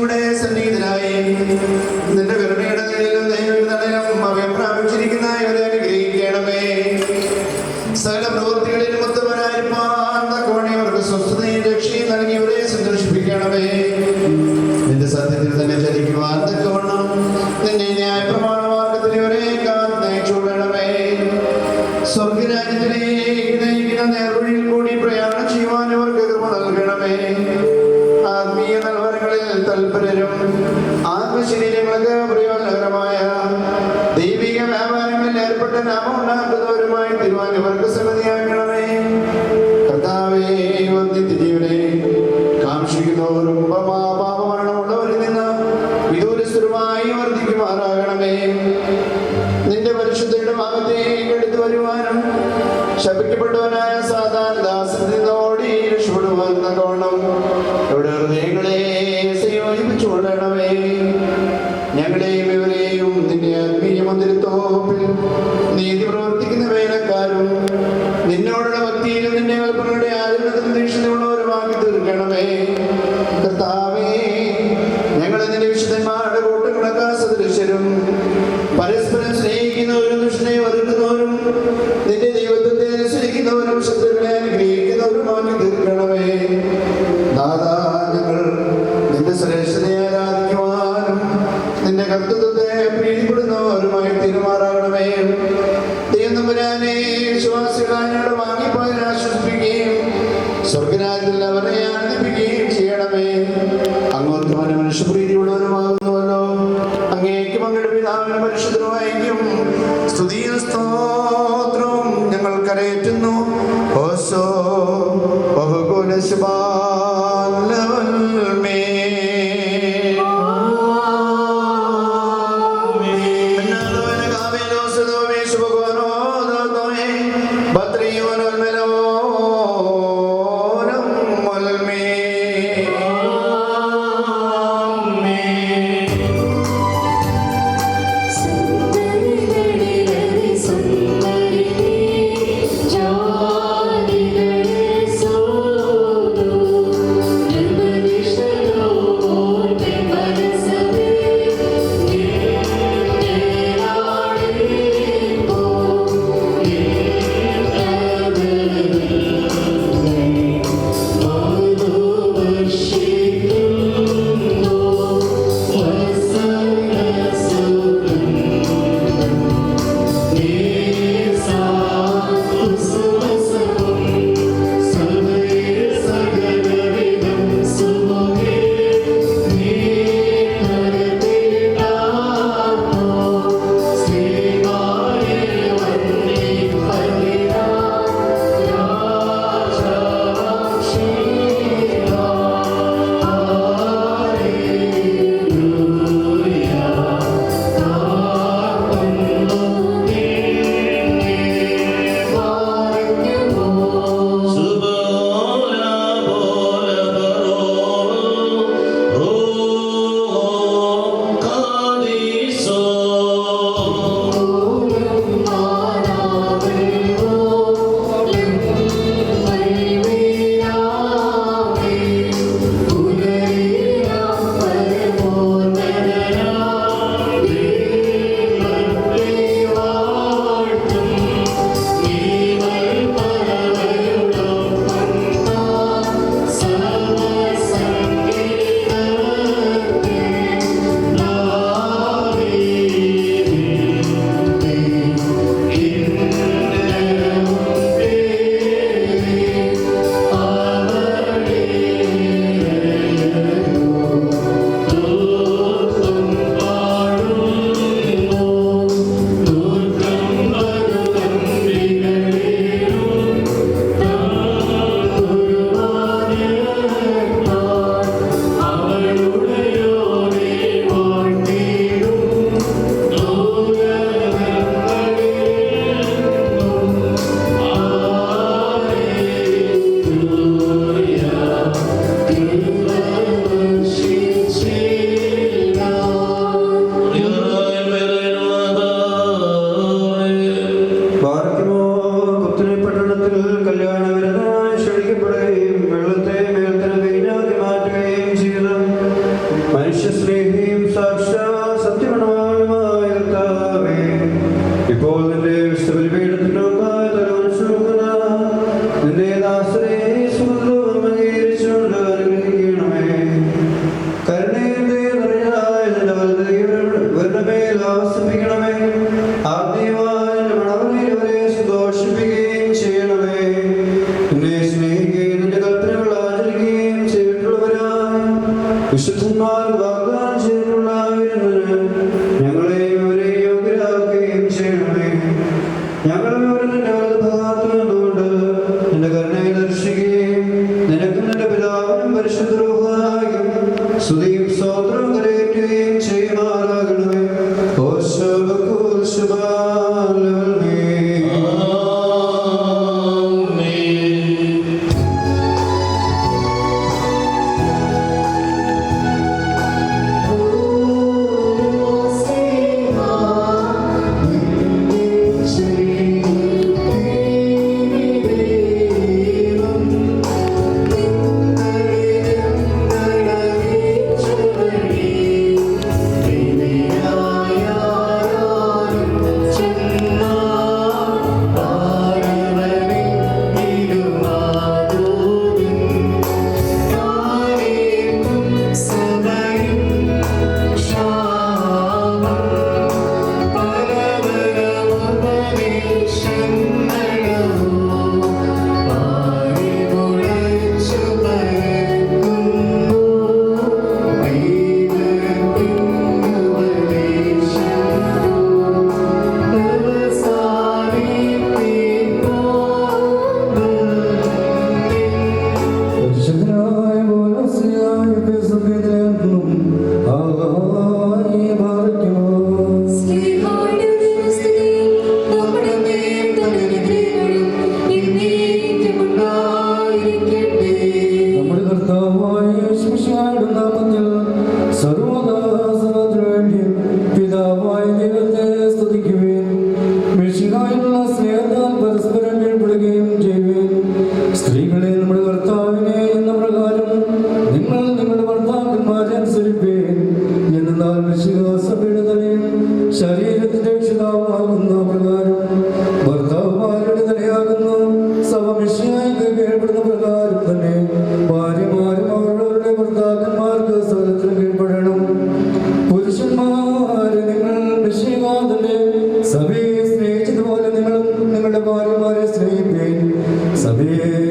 ആത്മശരീരങ്ങൾക്ക് പ്രയോജനകരമായ ദൈവിക വ്യാപാരങ്ങളിൽ ഏർപ്പെട്ട നാമം ഉണ്ടാക്കുന്നവരുമായി തീരുവാൻ ഇവർക്ക് സമ്മതിയാക്കണമേ. കർത്താവേ, നിത്യജീവനെ കാക്ഷിക്കുന്നവരും പാപമരണമുള്ളവരിൽ നിന്ന് വിദൂരസ്ഥരുമായി വർദ്ധിക്കുമാറാകണമേ. നിന്റെ പരിശുദ്ധയുടെ ഭാഗത്തേക്ക് എടുത്തു വരുവാനും ശപിക്കപ്പെട്ടവനായ സാധാരണ ദാസനിൽ നിന്നോടി രക്ഷപ്പെടുവാൻ കോണം ഇവിടെ ഹൃദയങ്ങളെ സംയോജിപ്പിച്ചുകൊള്ളണമേ. ഞങ്ങളെയും ഇവരെയും നിന്റെ ആത്മീയ മന്ദിരത്തോപ്പിൽ നീതി പ്രവർത്തിക്കുന്ന വേലക്കാരും നിന്നോടുള്ള ഭക്തിയിലും നിന്റെ കൽപ്പനയുടെ ആചരണത്തിലും ദീക്ഷണമുള്ളവരുമാക്കി തീർക്കണമേ. കർത്താവേ, ഞങ്ങളെ നിന്റെ വിശുദ്ധന്മാരുടെ കൂട്ടങ്ങളൊക്കെ സദൃശ്യരും പരസ്പരം സ്നേഹിക്കുന്നവരും ദുഷ്ടനെ വെറുക്കുന്നവരും നിന്റെ ദൈവത്വത്തെ അനുസരിക്കുന്നവരും ശത്രുക്കളെ അനുഗ്രഹിക്കുന്നവരുമാക്കി തീർക്കണമേ. ദാദാ, ഞങ്ങൾ നിന്റെ ശ്രേഷ്ഠതയെ ആരാധിക്കുവാനും നിന്റെ കർത്തൃത്വത്തെ പ്രീതിപ്പെടുന്നവരുമായി തീരുമാറാകണമേ. ദൈവം തമ്പുരാനെ വിശ്വാസികളായ ഞങ്ങളുടെ വാങ്ങിപ്പോയതിനെ ആശ്വസിപ്പിക്കുകയും സ്വർഗരാജ്യത്തിൽ അവരെ ആനന്ദിപ്പിക്കുകയും ചെയ്യണമേ. അങ്ങോട്ട് മനുഷ്യപ്രീതിയുള്ളവരുമാകുന്നുവല്ലോ. അങ്ങേക്ക് പങ്കിട്ട് പിതാവിനും പരിശുദ്ധനുമായിരിക്കും സ്തുതിയും സ്തോത്രവും ഞങ്ങൾ കരയേറ്റുന്നു. ഓസോ ബഹുകുലശുഭാലവൽമേ. സുന്ദരികളെ സുന്ദരി ജാതികളെ സോദോ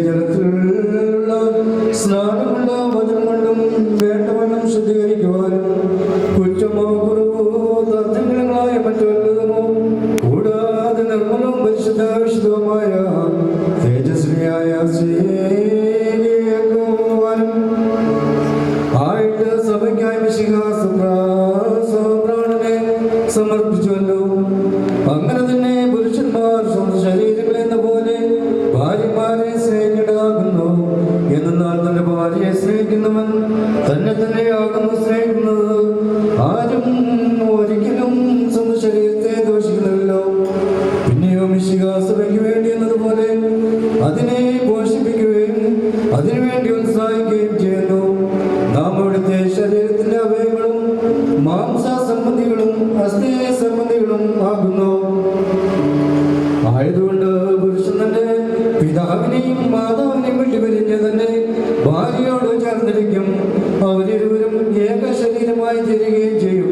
ജലത്തിലുള്ള സ്നാനമുള്ള വചനം കൊണ്ടും വേണ്ടവണ്ണം ശുദ്ധീകരിക്കുവാനും കുറ്റമോ കുറവോ തർജ്ജങ്ങളായ മറ്റൊല്ലതമോ കൂടാതെ നിർമ്മലവും പരിശുദ്ധ വിശുദ്ധവുമായ തേജസ്വിയായ സ്ത്രീയാക്കുവാനും ആയിട്ട് സഭയ്ക്കായി പ്രാണനെ സമർപ്പിച്ചുവല്ലോ. അങ്ങനെ തന്നെ പുരുഷന്മാർ സ്വന്തം ശരീരങ്ങൾ എന്ന പോലെ ഭാര്യമാരെ സ്നേഹിക്കേണ്ടതാകുന്നു. എന്നാൽ തന്റെ ഭാര്യയെ സ്നേഹിക്കുന്നവൻ തന്നെ തന്നെയാകുന്നു സ്നേഹിക്കുന്നത്. ആരും ഒരിക്കലും സ്വന്തം ശരീരത്തെ ദോഷിക്കുന്നില്ലല്ലോ. പിന്നെയോ മിശിഹാ സഭയ്ക്ക് വേണ്ടി എന്നതുപോലെ അതിനെ പോഷിപ്പിക്കുകയും അതിനുവേണ്ടി ഉത്സാഹിക്കുകയും ചെയ്യുന്നു. നാം അവിടുത്തെ ശരീരത്തിന്റെ അവയവങ്ങളും മാംസ സംബന്ധികളും അസ്ഥി സംബന്ധികളും ആകുന്നു. ആയതുകൊണ്ട് പുരുഷൻ തന്റെ പിതാവിനെയും മാതാവിനെയും വിട്ടുപിരിഞ്ഞ് തന്നെ ഭാര്യയോട് ചേർന്നിരിക്കും. അവരിരുവരും ഏക ശരീരമായി തീരുകയും ചെയ്യും.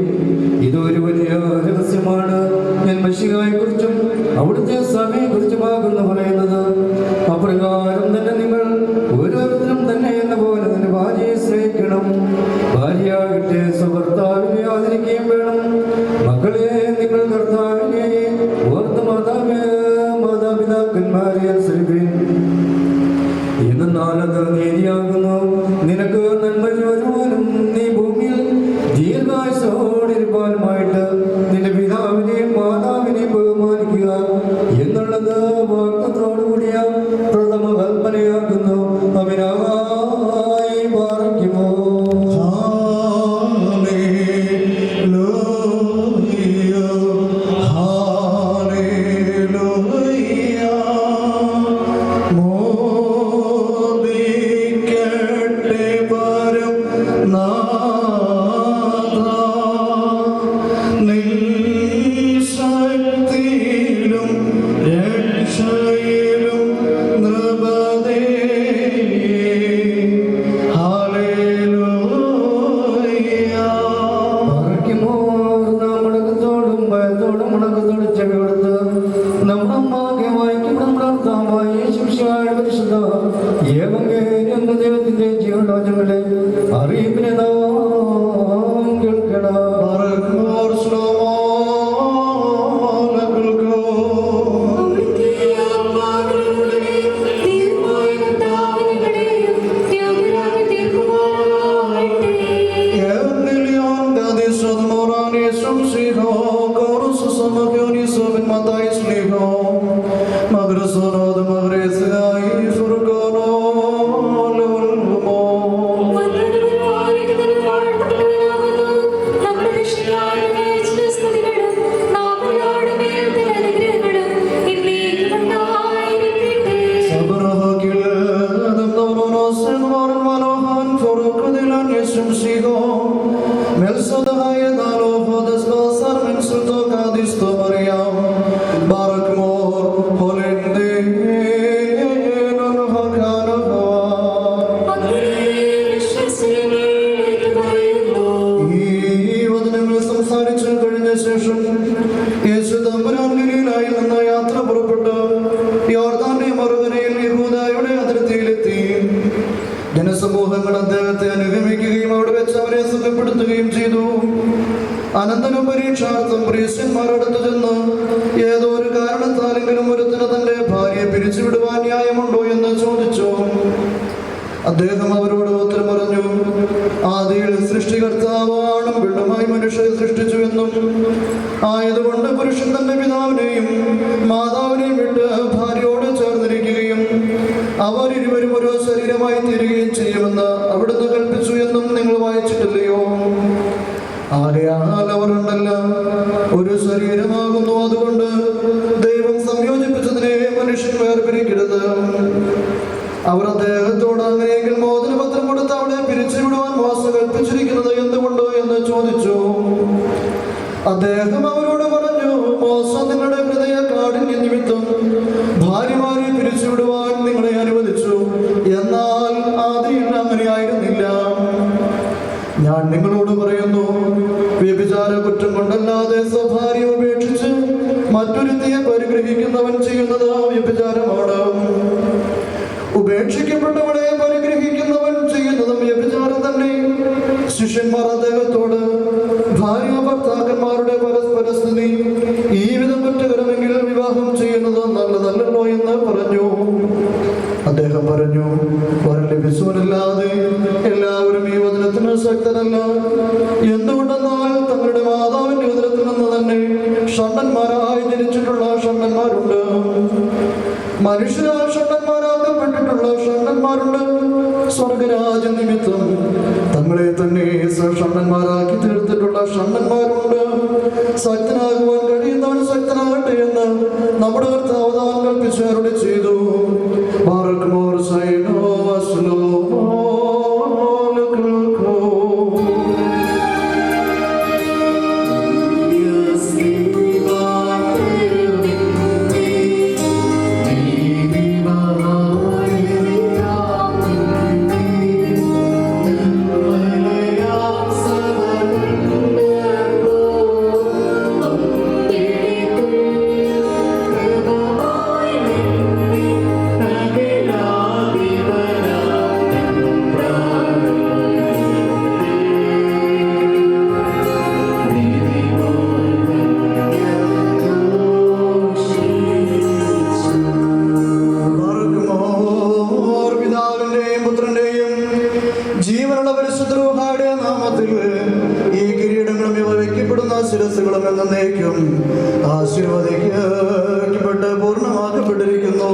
ഇതൊരു വലിയ രഹസ്യമാണ്. ഞാൻ മിശിഹായെ കുറിച്ചും അവിടുത്തെ സഭയെ കുറിച്ചുമാകുന്നു പറയുന്നത്. അപ്രകാരം തന്നെ നിങ്ങൾ ഓരോരുത്തരും തന്നെ എന്ന പോലെ തന്നെ ഭാര്യയെ സ്നേഹിക്കണം. ഭാര്യയാകട്ടെ സ്വഭർത്താവിനെ ആദരിക്കുകയും വേണം. മക്കളെ, നിങ്ങൾ കർത്താവിനെ ഓർത്ത് മാതാപിതാക്കന്മാരെ അനുസരിപ്പിൻ. എന്നാൽ അത് നീതിയാകുന്നു. നിനക്ക് നന്മ വരുവാനും നീ ഭൂമിയിൽ ദീർഘായുസോടിരിക്കാനുമായിട്ട് നിന്റെ പിതാവിനെയും മാതാവിനെയും ബഹുമാനിക്കുക എന്നുള്ളത് വാക്തത്തോടുകൂടിയ പ്രഥമ കൽപ്പനയാക്കുന്നു. അവനായി പാർക്കുമോ. ദൈവത്തിന്റെ ജീവനോചങ്ങളെ അറിയിപ്പിനെ നാം കേൾക്കണം. ജനസമൂഹങ്ങൾ അദ്ദേഹത്തെ അനുഗമിക്കുകയും അവിടെ വെച്ച് അവരെ സുഖപ്പെടുത്തുകയും ചെയ്തു. അനന്തരം പരീക്ഷാർത്ഥം പ്രീശന്മാരടുത്ത് ചെന്ന് ഏതോ ഒരു കാരണത്താലെങ്കിലും ഒരുത്തിന് തന്റെ ഭാര്യയെ പിരിച്ചുവിടുവാൻ ന്യായമുണ്ടോ എന്ന് ചോദിച്ചു. അദ്ദേഹം അവരോട് ഉത്തരം പറഞ്ഞു, ആദിയിൽ സൃഷ്ടികർത്താവാണും പെണ്ണുമായി മനുഷ്യരെ സൃഷ്ടിച്ചു എന്നും ആയതുകൊണ്ട് പുരുഷൻ തന്റെ പിതാവിനെയും മാതാവിനെയും വിട്ട് ഭാര്യയോട് ചേർന്നിരിക്കുകയും അവർ ഇരുവരും ഒരു ശരീരമായി തീരുകയും ചെയ്യുമെന്ന് അവിടുന്ന് കൽപ്പിച്ചു എന്നും നിങ്ങൾ വായിച്ചിട്ടില്ലയോ? ആകയാൽ അവർ ഉണ്ടല്ല ഒരു ശരീരമാകുന്നു. അതുകൊണ്ട് ദൈവം സംയോജിപ്പിച്ചതിനെ മനുഷ്യൻ വേർപിരിക്കരുത്. അവർ അദ്ദേഹത്തോട് അങ്ങനെയെങ്കിൽ മോചനപത്രം കൊടുത്ത് അവളെ പിരിച്ചുവിടുവാൻ മോശ കൽപ്പിച്ചിരിക്കുന്നത് എന്തുകൊണ്ട് എന്ന് ചോദിച്ചു. അദ്ദേഹം അവരോട് പറഞ്ഞു, മോശ നിങ്ങളുടെ ഹൃദയ കാഠിന്യ നിമിത്തം ഭാര്യമാരെ പിരിച്ചുവിടുവാൻ നിങ്ങളെ അനുവദിച്ചു. എന്നാൽ ആദിയിൽ അങ്ങനെയായിരുന്നില്ല. ഞാൻ നിങ്ങളോട് പറയുന്നു, വ്യഭിചാര കുറ്റം കൊണ്ടല്ലാതെ സ്വഭാര്യ ഉപേക്ഷിച്ച് മറ്റൊരുത്തിയെ പരിഗ്രഹിക്കുന്നവൻ ചെയ്യുന്നത് വ്യഭിചാരമാണ്. രക്ഷിക്കപ്പെട്ടവളെ പരിഗ്രഹിക്കുന്നവൻ ചെയ്യുന്നതും വ്യഭിചാരം തന്നെ. ശിഷ്യന്മാർ അദ്ദേഹത്തോട് ഭാര്യ ഭർത്താക്കന്മാരുടെ പരസ്പര സ്ഥിതി ഈ വിധം കുറ്റകരമെങ്കിൽ വിവാഹം ചെയ്യുന്നത് നല്ലതല്ലല്ലോ എന്ന് പറഞ്ഞു. അദ്ദേഹം പറഞ്ഞു, വരം ലഭിച്ചവരല്ലാതെ എല്ലാവരും ഈ വചനത്തിന് ശക്തരല്ല. എന്തുകൊണ്ടെന്നാൽ തങ്ങളുടെ മാതാവിന്റെ ഉദരത്തിൽ നിന്ന് തന്നെ ഷണ്ഡന്മാരായി ജനിച്ചിട്ടുള്ള ഷണ്ഡന്മാരുണ്ട്, മനുഷ്യരാൽ ഷണ്ഡന്മാരാക്കപ്പെട്ടിട്ടുള്ള ഷണ്ഡന്മാരുണ്ട്. സ്വർഗരാജ നിമിത്തം തങ്ങളെ തന്നെ ഷണ്ഡന്മാരാക്കി തീർത്തിട്ടുള്ള ഷണ്ഡന്മാരുണ്ട്. ശക്തനാകുവാൻ കഴിയുന്നവൻ ശക്തനാകട്ടെ എന്ന് നമ്മുടെ കർത്താവ് താൻ കൽപ്പിച്ച് അരുളി ചെയ്തു. ശിരസുകളും എന്നേക്കും ആശീർവദിക്കപ്പെട്ട് പൂർണ്ണമാക്കപ്പെട്ടിരിക്കുന്നു.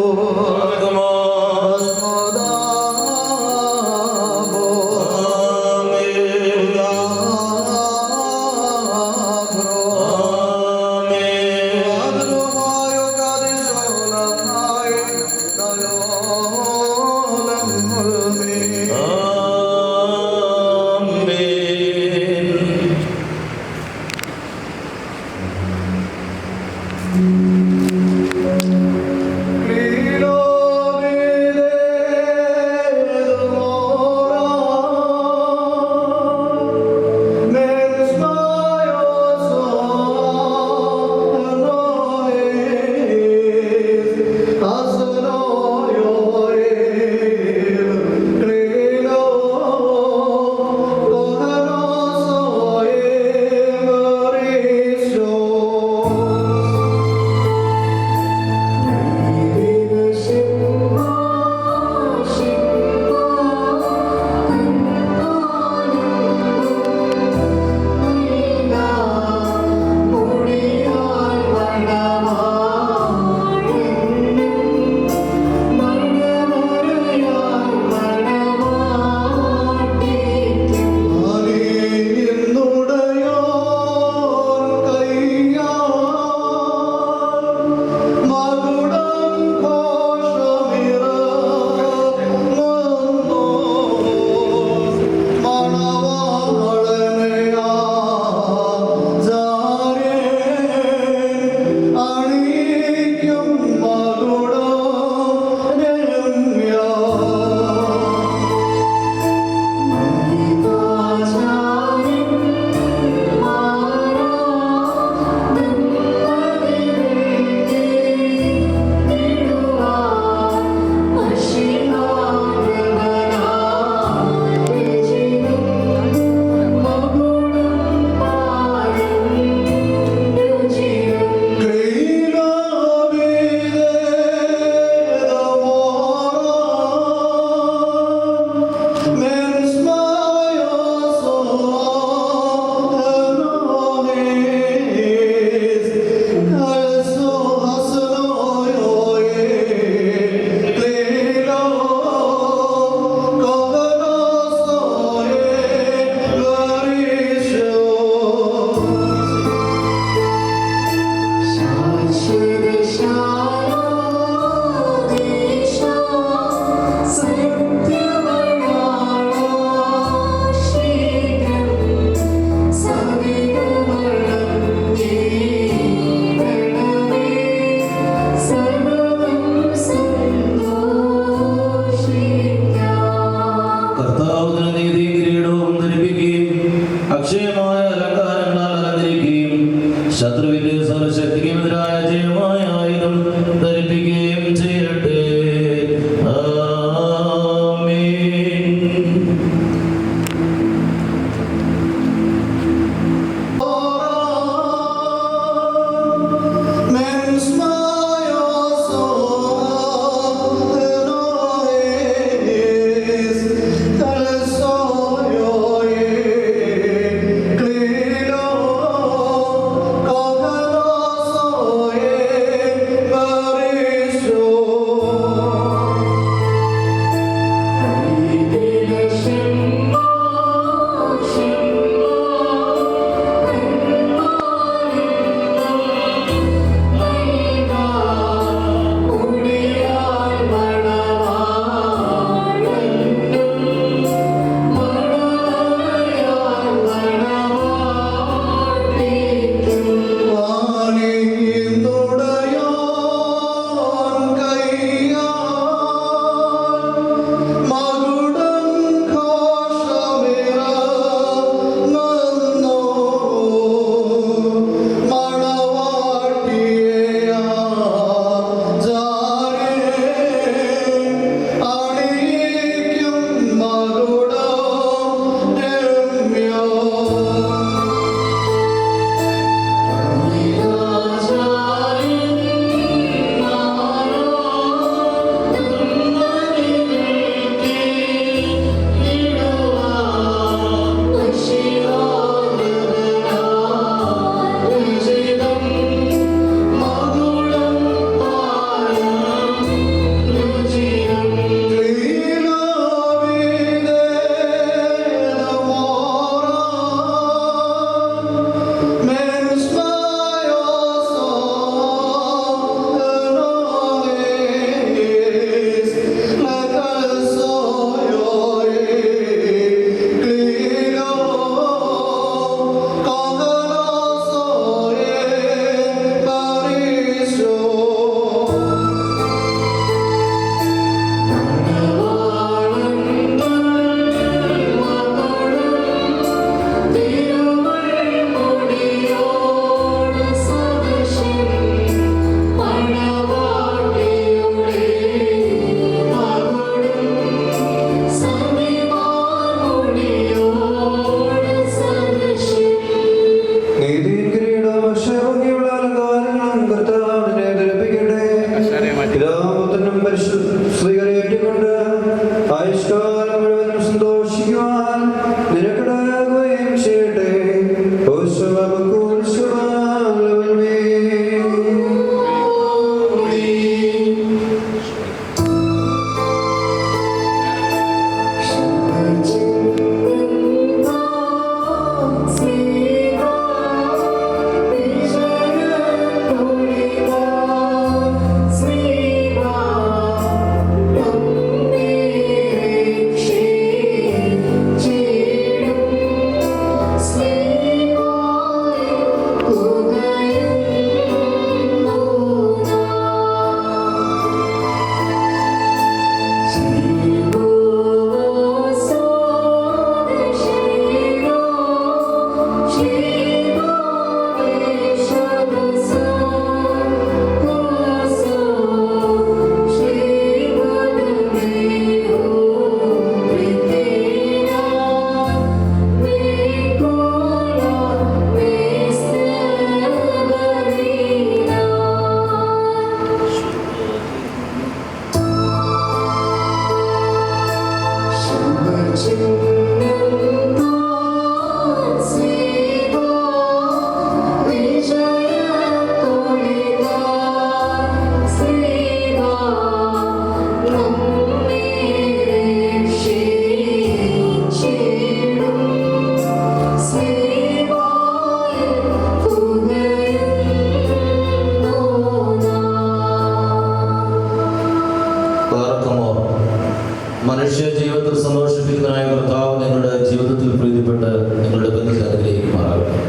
മനുഷ്യ ജീവിതത്തിൽ സന്തോഷിപ്പിക്കുന്നതിനായ കർത്താവ് നിങ്ങളുടെ ജീവിതത്തിൽ പ്രീതിപ്പെട്ട് നിങ്ങളുടെ ബന്ധത്തിൽ അനുഗ്രഹിക്കുമാറാകട്ടെ.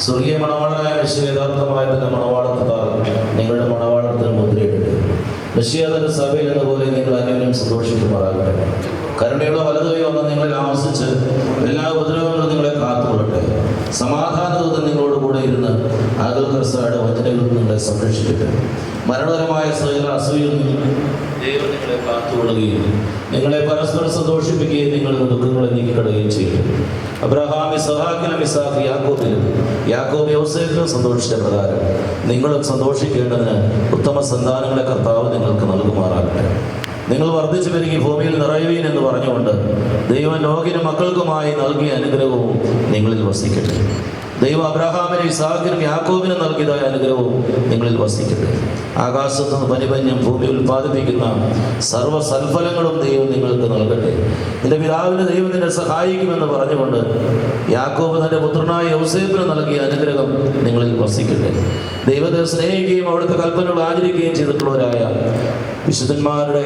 സ്വർഗീയ മണവാളനായ മെസ്സിയ യഥാർത്ഥമായ തന്റെ മണവാളത്താൽ നിങ്ങളുടെ മണവാളത്തിന് മുദ്രയിടട്ടെ. മെസ്സിയ തന്റെ സഭയിൽ എന്നപോലെ നിങ്ങൾ അന്യോന്യം സന്തോഷിക്കുമാറാകട്ടെ. കരുണയുടെ വലതുകൈ വന്ന് നിങ്ങളെ ആവസിച്ച് എല്ലാ ഉപദ്രവങ്ങളും നിങ്ങളെ കാത്തുകൊള്ളട്ടെ. സമാധാനദൂതൻ നിങ്ങളോട് കൂടെ ഇരുന്ന് ആകൽക്കർസായുടെ വഞ്ചനകളിൽ നിങ്ങളെ സംരക്ഷിക്കട്ടെ. മരണകരമായ സകല അസൂയിൽ നിന്ന് ദൈവം നിങ്ങളെ കാത്തുകൊള്ളുകയും നിങ്ങളെ പരസ്പരം സന്തോഷിപ്പിക്കുകയും നിങ്ങളുടെ ദുഃഖങ്ങളെ നീക്കിക്കളയുകയും ചെയ്യും. അബ്രഹാം ഇസ്ഹാക്കിലും ഇസ്ഹാക്ക് യാക്കോബിലും യാക്കോബ് യോസേഫിലും സന്തോഷിച്ച പ്രകാരം നിങ്ങളും സന്തോഷിക്കേണ്ടതിന് ഉത്തമ സന്താനങ്ങളെ കർത്താവ് നിങ്ങൾക്ക് നൽകുമാറാകട്ടെ. നിങ്ങൾ വർദ്ധിച്ചു പെരുകി ഭൂമിയിൽ നിറയുവീൻ എന്ന് പറഞ്ഞുകൊണ്ട് ദൈവം ലോകിനും മക്കൾക്കുമായി നൽകിയ അനുഗ്രഹവും നിങ്ങളിൽ വസിക്കട്ടെ. ദൈവം അബ്രഹാമിനും ഇസ്ഹാക്കിനും യാക്കോബിനും നൽകിയതായ അനുഗ്രഹവും നിങ്ങളിൽ വസിക്കട്ടെ. ആകാശത്ത് നിന്ന് പരിപന്യം ഭൂമി ഉൽപ്പാദിപ്പിക്കുന്ന സർവ്വ സൽഫലങ്ങളും ദൈവം നിങ്ങൾക്ക് നൽകട്ടെ. നിന്റെ പിതാവിന് ദൈവം നിന്നെ സഹായിക്കുമെന്ന് പറഞ്ഞുകൊണ്ട് യാക്കോബ് തന്റെ പുത്രനായ യൗസേപ്പിന് നൽകിയ അനുഗ്രഹം നിങ്ങളിൽ വസിക്കട്ടെ. ദൈവത്തെ സ്നേഹിക്കുകയും അവിടുത്തെ കൽപ്പനകൾ ആചരിക്കുകയും ചെയ്തിട്ടുള്ളവരായ വിശുദ്ധന്മാരുടെ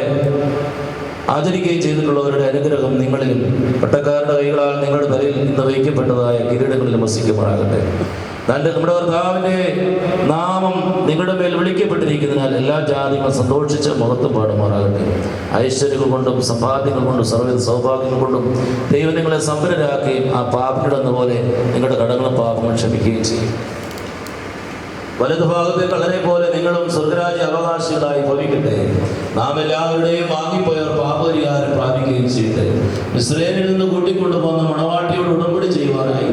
ആചരിക്കുകയും ചെയ്തിട്ടുള്ളവരുടെ അനുഗ്രഹം നിങ്ങളിലും പട്ടക്കാരുടെ കൈകളാൽ നിങ്ങളുടെ തലയിൽ നിന്ന് വയ്ക്കപ്പെട്ടതായ കിരീടങ്ങളിലും വസിക്കുമാറാകട്ടെ. നമ്മുടെ കർത്താവിൻ്റെ നാമം നിങ്ങളുടെ മേൽ വിളിക്കപ്പെട്ടിരിക്കുന്നതിനാൽ എല്ലാ ജാതികളും സന്തോഷിച്ച് മഹത്വം പാടുമാറാകട്ടെ. ഐശ്വര്യങ്ങൾ കൊണ്ടും സമ്പാദ്യങ്ങൾ കൊണ്ടും സർവ്വ സൗഭാഗ്യങ്ങൾ കൊണ്ടും ദൈവം നിങ്ങളെ സമ്പന്നരാക്കുകയും ആ പാപികളെന്ന പോലെ നിങ്ങളുടെ കടങ്ങളും പാപങ്ങളും ക്ഷമിക്കുകയും ചെയ്യും. വലതുഭാഗത്തെ കള്ളനെ പോലെ നിങ്ങളും സ്വർഗരാജ്യ അവകാശികളായി ഭവിക്കട്ടെ. നാം എല്ലാവരുടെയും വാങ്ങിപ്പോയവർ പാപപരിഹാരം പ്രാപിക്കുകയും ചെയ്യട്ടെ. മിസ്രൈമിൽ നിന്ന് കൂട്ടിക്കൊണ്ടുപോകുന്ന മണവാട്ടിയോട് ഉടമ്പടി ചെയ്യുവാനായി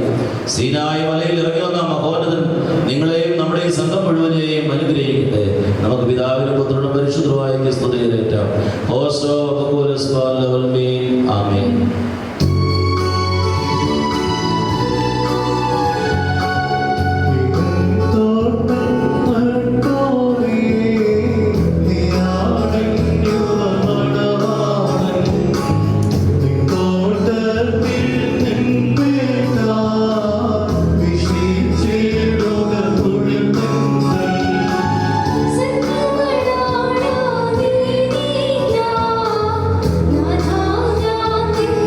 സീനായി മലയിൽ ഇറങ്ങി വന്ന മഹോന്നതൻ നിങ്ങളെയും നമ്മുടെ ഈ സംഘം മുഴുവനെയും അനുഗ്രഹിക്കട്ടെ. നമുക്ക് പിതാവിനും പുത്രനും പരിശുദ്ധമായ സ്തുതിയേറ്റാം. ഓശോ ആമേൻ. Thank you.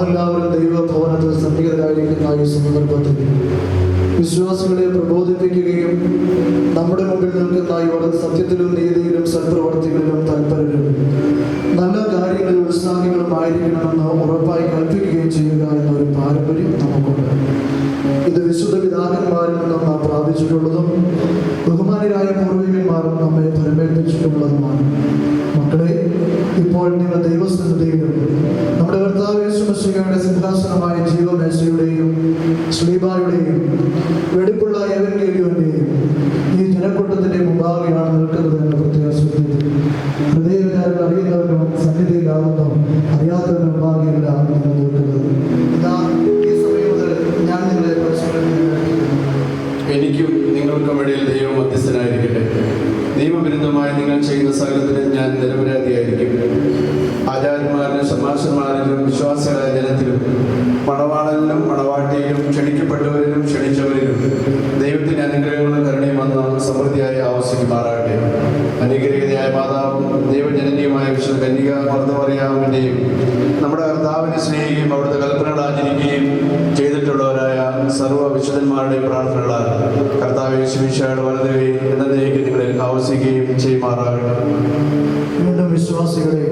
എല്ലാവരും ദൈവഭവനത്തിൽ സന്നിഹിതരായിരിക്കുന്ന ഈ സന്ദർഭത്തിൽ വിശ്വാസികളെ പ്രബോധിപ്പിക്കുകയും നമ്മുടെ മുമ്പിൽ നിൽക്കുന്ന ഇവർ സത്യത്തിലും നീതിയിലും സൽപ്രവർത്തികളിലും തൽപരരും നല്ല കാര്യങ്ങളിൽ ഉത്സാഹികളുമായിരിക്കണമെന്ന് ഉറപ്പായി കൽപ്പിക്കുകയും ചെയ്യുക എന്നൊരു പാരമ്പര്യം നമുക്കുണ്ട്. ഇത് വിശുദ്ധ പിതാക്കന്മാരിൽ നിന്നും നാം പ്രാപിച്ചിട്ടുള്ളതും ബഹുമാനരായ പൂർവികന്മാർ നമ്മെ ഫലമേൽപ്പിച്ചിട്ടുള്ളതുമാണ്. മക്കളെ, ഇപ്പോൾ നിങ്ങൾ ദൈവസന്നിധിയിലും നമ്മുടെ കർത്താവ് യേശു മിശിഹായുടെ സിംഹാസനമായ ജീവമേശയുടെയും ശ്ലീബായുടെയും വെടിപ്പുള്ള എവൻഗേലിയോന്റെയും ഈ ജനക്കൂട്ടത്തിന്റെ മുമ്പാകെയാണ് നിൽക്കുന്നത് എന്ന പ്രത്യാശത്തിൽ ഹൃദയവിചാരം അറിയുന്നവരും സന്നിധിയിലാകുന്നു, അറിയാത്തവരും മുമ്പാകെയല്ല നിങ്ങൾ നിൽക്കുന്നത്. ഇതാ ഈ സമയം മുതൽ ഞാൻ നിങ്ങളെ എനിക്കും നിങ്ങൾക്കും ഇടയിൽ ദൈവം മധ്യസ്ഥനായിരിക്കട്ടെ. നിയമവിരുദ്ധമായി നിങ്ങൾ ചെയ്യുന്ന സകലത്തിനും ഞാൻ നിരപരാധിയായിരിക്കും. ആചാര്യന്മാരിലും ശമാശന്മാരിലും വിശ്വാസികളായ ജനത്തിലും മണവാളനിലും മണവാട്ടിയിലും ക്ഷണിക്കപ്പെട്ടവരിലും ക്ഷണിച്ചവരിലും ദൈവത്തിന്റെ അനുഗ്രഹങ്ങളും കരുണയും വന്ന സമൃദ്ധിയായി ആവശ്യിക്കുമാറാകട്ടെ. അനുഗ്രഹീതയായ മാതാവും ദൈവജനനിയുമായ വിശുദ്ധ കന്യക മർദ്ദമറിയാമിൻ്റെയും നമ്മുടെ കർത്താവിനെ സ്നേഹിക്കുകയും അവിടുത്തെ കൽപ്പനകൾ ആചരിക്കുകയും ചെയ്തിട്ടുള്ളവരായ സർവ്വ വിശുദ്ധന്മാരുടെയും പ്രാർത്ഥനകളാൽ കർത്താവ് യേശുമിശിഹായുടെ വലതുകൈ എന്നേക്ക് നിങ്ങളെ ആവശ്യിക്കുകയും ചെയ്യുമാറാകട്ടെ. വീണ്ടും വിശ്വാസികളെ,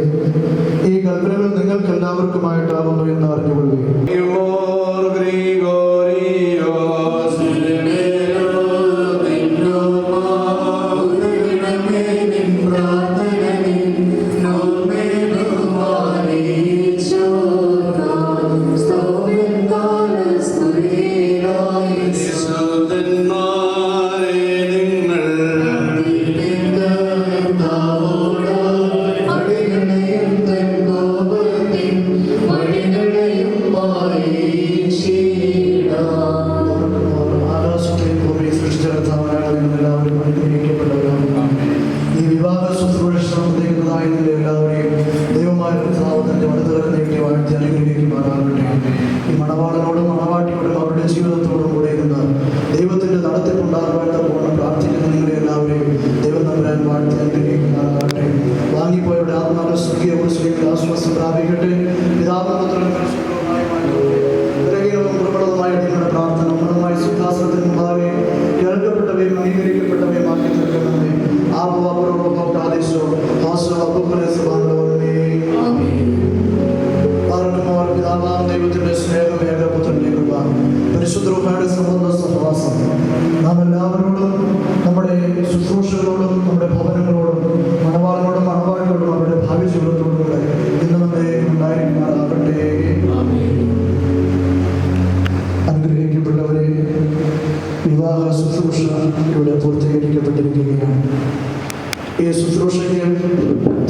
ഈ കൽപ്പനകൾ നിങ്ങൾക്ക് എല്ലാവർക്കുമായിട്ടാകുന്നു എന്ന് അറിഞ്ഞുകൊള്ളുകയും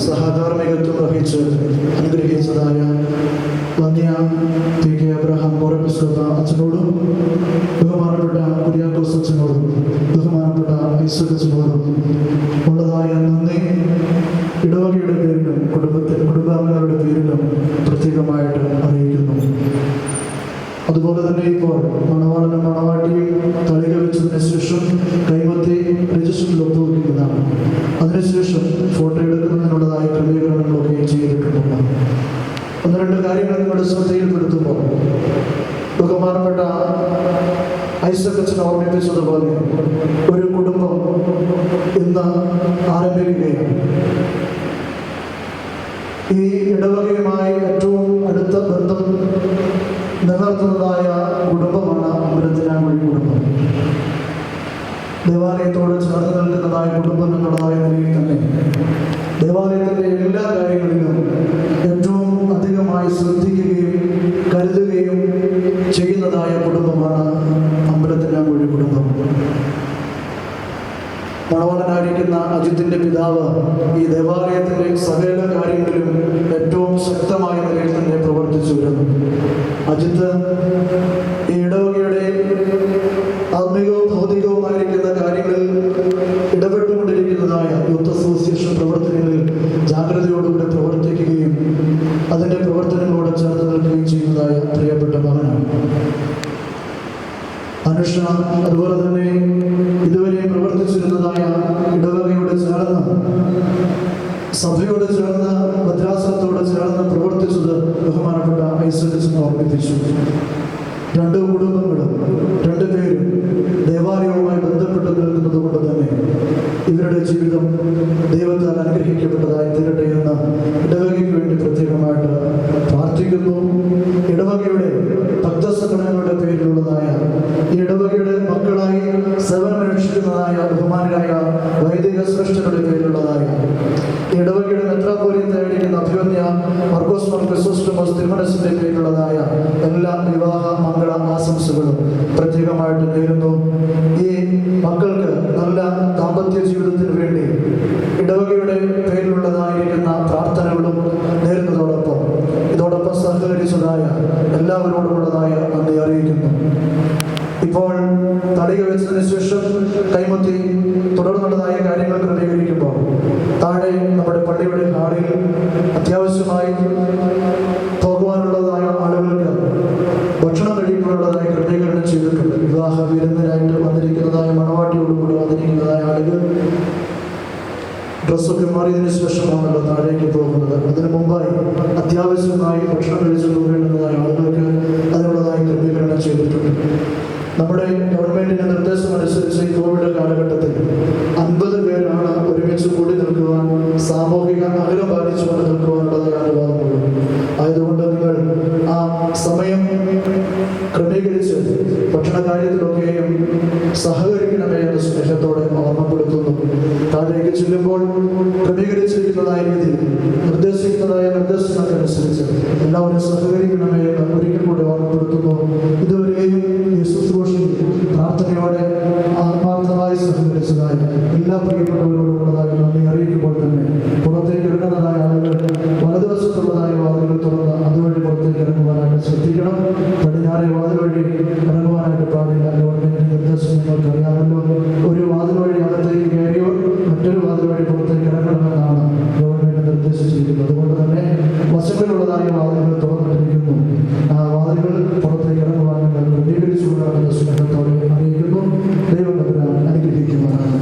സഹധാർമ്മികത്വം വഹിച്ച് അനുഗ്രഹിച്ചതായ വന്യ പി കെ അബ്രഹാം അച്ഛനോടും ബഹുമാനപ്പെട്ട കുര്യാക്കോസ് അച്ഛനോടും ബഹുമാനപ്പെട്ട ഐസക് അച്ഛനോടും ഉള്ളതായ നന്ദി ഇടവകയുടെ പേരിലും കുടുംബാംഗങ്ങളുടെ പേരിലും പ്രത്യേകമായിട്ട് അറിയിക്കുന്നു. അതുപോലെ തന്നെ ഇപ്പോൾ മണവാളനും മണവാട്ടിയും തളിക വെച്ചതിന് ശേഷം കൈമത്തി രജിസ്റ്ററിൽ ഒപ്പുവെക്കുന്നതാണ്. അതിനുശേഷം ഫോട്ടോ എടുക്കുന്നതിനുള്ളതായ ക്രമീകരണങ്ങളൊക്കെ ചെയ്തിട്ടുണ്ട്. ഒന്ന് രണ്ട് കാര്യങ്ങൾ നിങ്ങളുടെ ശ്രദ്ധയിൽപ്പെടുത്തുമ്പോൾ ബഹുമാനപ്പെട്ട ഐസക് അച്ഛൻ ഓർമ്മിപ്പിച്ചതുപോലെ ഒരു കുടുംബം ഇന്ന് ആരംഭിക്കുകയാണ്. ഈ ഇടവകയുമായി ഏറ്റവും അടുത്ത ബന്ധം നിലനിർത്തുന്നതായ കുടുംബമാണ് അമ്പലത്തിനാങ്കുഴി കുടുംബം. ദേവാലയത്തോട് ചേർന്ന് നിൽക്കുന്നതായ കുടുംബം എന്നുള്ളതായ നിലയിൽ തന്നെ ദേവാലയത്തിൻ്റെ എല്ലാ കാര്യങ്ങളിലും ഏറ്റവും അധികമായി ശ്രദ്ധിക്കുകയും കരുതുകയും ചെയ്യുന്നതായ കുടുംബമാണ് അമ്പലത്തിനാങ്കുഴി കുടുംബം. മണവാളനായിരിക്കുന്ന അജിത്തിന്റെ പിതാവ് ഈ ദേവാലയത്തിൻ്റെ സകല കാര്യങ്ങളിലും ഏറ്റവും ശക്തമായ നിലയിൽ തന്നെ പ്രവർത്തിച്ചു വരുന്നു. അജിത്ത് ഈ ഇടവകയുടെ ആത്മീകവും ഭൗതികവുമായിരിക്കുന്ന കാര്യങ്ങളിൽ ഇടപെട്ടുകൊണ്ടിരിക്കുന്നതായ യൂത്ത് അസോസിയേഷൻ പ്രവർത്തനങ്ങളിൽ ജാഗ്രതയോടുകൂടി പ്രവർത്തിക്കുകയും അതിൻ്റെ പ്രവർത്തനങ്ങളോട് ചേർന്ന് നിൽക്കുകയും ചെയ്യുന്നതായ പ്രിയപ്പെട്ട മകനാണ്. അനുഷ അതുപോലെ തന്നെ ഇതുവരെ പ്രവർത്തിച്ചിരുന്നതായ ഇടവകയോട് ചേർന്ന് സഭയോട് ചേർന്ന് ഭദ്രാസനത്തോട് ചേർന്ന് പ്രവർത്തിച്ചത് ബഹുമാനപ്പെട്ട ഐസക് ഓർമ്മിപ്പിച്ചു. രണ്ട് കുടുംബങ്ങളും രണ്ടുപേരും ദേവാലയവുമായി ബന്ധപ്പെട്ട് നിൽക്കുന്നത് കൊണ്ട് തന്നെ ഇവരുടെ ജീവിതം ദൈവത്താൽ അനുഗ്രഹിക്കപ്പെട്ടതായി തീരട്ടെ എന്ന് ഇടവകയ്ക്ക് വേണ്ടി പ്രത്യേകമായിട്ട് പ്രാർത്ഥിക്കുന്നു. ഇടവകയുടെ ഭക്തസംഘടനകളുടെ പേരിലുള്ളതായ ഈ ഇടവകയുടെ മക്കളായി സേവനമനുഷ്ഠിക്കുന്നതായ ബഹുമാനരായ വൈദിക ശ്രേഷ്ഠരുടെ പേരിലുള്ളതായ ഇടവകയുടെ മെത്രാപ്പോലീത്തായിരിക്കുന്ന അഭിമന്യ മർക്കോസ് മാർ ക്രിസോസ്റ്റമോസ് തിരുമനസിന്റെ പേരിലുള്ളതായ എല്ലാ വിവാഹ മംഗള ആശംസകളും പ്രത്യേകമായിട്ട് നേരുന്നു. ഈ മക്കൾക്ക് നല്ല ദാമ്പത്യ ജീവിതത്തിന് വേണ്ടി ഇടവകയുടെ പേരിലുള്ളതായിരിക്കുന്ന പ്രാർത്ഥനകളും നേരുന്നതോടൊപ്പം ഇതോടൊപ്പം സഹകരിച്ചതായ എല്ലാവരോടുമുള്ളതായ നന്ദി അറിയിക്കുന്നു. ഇപ്പോൾ തളിക വെച്ചതിന് ശേഷം കൈമുത്തി തുടർന്നുള്ളതായ കാര്യങ്ങൾ ക്രമീകരിക്കുമ്പോൾ താഴെ നമ്മുടെ പള്ളിയുടെ ഹാളിൽ അത്യാവശ്യമായി പോകുവാനുള്ളതായ ആളുകൾക്ക് ഭക്ഷണം കഴിക്കാനുള്ളതായ ക്രമീകരണം ചെയ്തിട്ടുണ്ട്. വിവാഹ വിരുന്നിനായിട്ട് വന്നിരിക്കുന്നതായ മണവാട്ടിയോടുകൂടി വന്നിരിക്കുന്നതായ ആളുകൾ ഡ്രസ്സൊക്കെ മാറിയതിനു ശേഷമാണല്ലോ താഴേക്ക് പോകുന്നത്. അതിനു മുമ്പായി അത്യാവശ്യമായി ഭക്ഷണം കഴിച്ചു പോകേണ്ടതായ ആളുകൾക്ക് അതിനുള്ളതായ ക്രമീകരണം ചെയ്തിട്ടുണ്ട്. നമ്മുടെ ഗവൺമെന്റിന്റെ നിർദ്ദേശം അനുസരിച്ച് ഈ കോവിഡ് കാലഘട്ടത്തിൽ 50 പേരാണ് ഒരുമിച്ച് കൂടി നിൽക്കുവാൻ, സാമൂഹിക അകലം പാലിച്ചുകൊണ്ട് നിൽക്കുവാനുള്ളതായ അനുവാദമുള്ളൂ. ആയതുകൊണ്ട് നിങ്ങൾ ആ സമയം ക്രമീകരിച്ച് ഭക്ഷണ കാര്യത്തിലൊക്കെയും സഹകരിക്കണമേ എന്ന് സ്നേഹത്തോടെ ഓർമ്മപ്പെടുത്തുന്നു. താഴേക്ക് ചെല്ലുമ്പോൾ ക്രമീകരിച്ചിരിക്കുന്നതായ രീതിയിൽ നിർദ്ദേശിക്കുന്നതായ നിർദ്ദേശങ്ങൾക്കനുസരിച്ച് എല്ലാവരും സഹകരിക്കണമേ എന്ന് ഒരിക്കൽ കൂടി ഓർമ്മപ്പെടുത്തുന്നു. ഇതുവരെയും ഈ ശുശ്രൂഷയിൽ പ്രാർത്ഥനയോടെ ആത്മാർത്ഥമായി സഹകരിച്ചതായ എല്ലാ പ്രിയപ്പെട്ടവരോടുള്ളതായ നന്ദി അറിയിക്കുമ്പോൾ തന്നെ പുറത്തേക്ക് ഇറങ്ങുന്നതായ ആളുകൾ വലതുവശത്തുള്ളതായ വാതിലുകൾ തുറന്ന് അതുവഴി പുറത്തേക്ക് ഇറങ്ങുവാനായിട്ട് ശ്രദ്ധിക്കണം. പടിഞ്ഞാറെ വാതിൽ വഴി ഇറങ്ങുവാനായിട്ട് പാടില്ല. ഗവൺമെന്റിന്റെ നിർദ്ദേശം നിങ്ങൾക്ക് അറിയാമല്ലോ. ഒരു വാതിൽ വഴി അകത്തേക്ക് കയറിയോ മറ്റൊരു വാതിൽ വഴി പുറത്തേക്ക് ഇറങ്ങണമെന്നാണ് ഗവൺമെന്റ് നിർദ്ദേശിച്ചിരിക്കുന്നത്. അതുകൊണ്ട് തന്നെ വശങ്ങളിലുള്ളതായ വാതിലുകൾ തുറന്നിട്ടിരിക്കുന്നു. ആ വാതിലുകൾ പുറത്തേക്ക് ഇറങ്ങുവാൻ നിങ്ങൾ ക്രമീകരിച്ചുകൊണ്ടാണെന്ന് സ്നേഹത്തോടെ അറിയിക്കുന്നു. ദൈവം അനുഗ്രഹിക്കുവാനാണ്.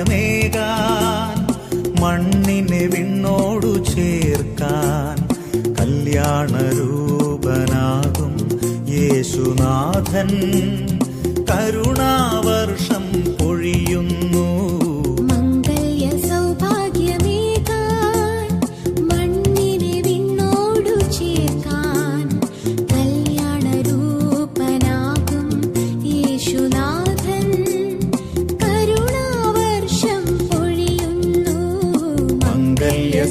സൗഭാഗ്യമേകാൻ മണ്ണിനെ വിണ്ണോടു ചേർക്കാൻ കല്യാണരൂപനാകും യേശുനാഥൻ കരുണാവർഷം പൊഴിയുന്നു.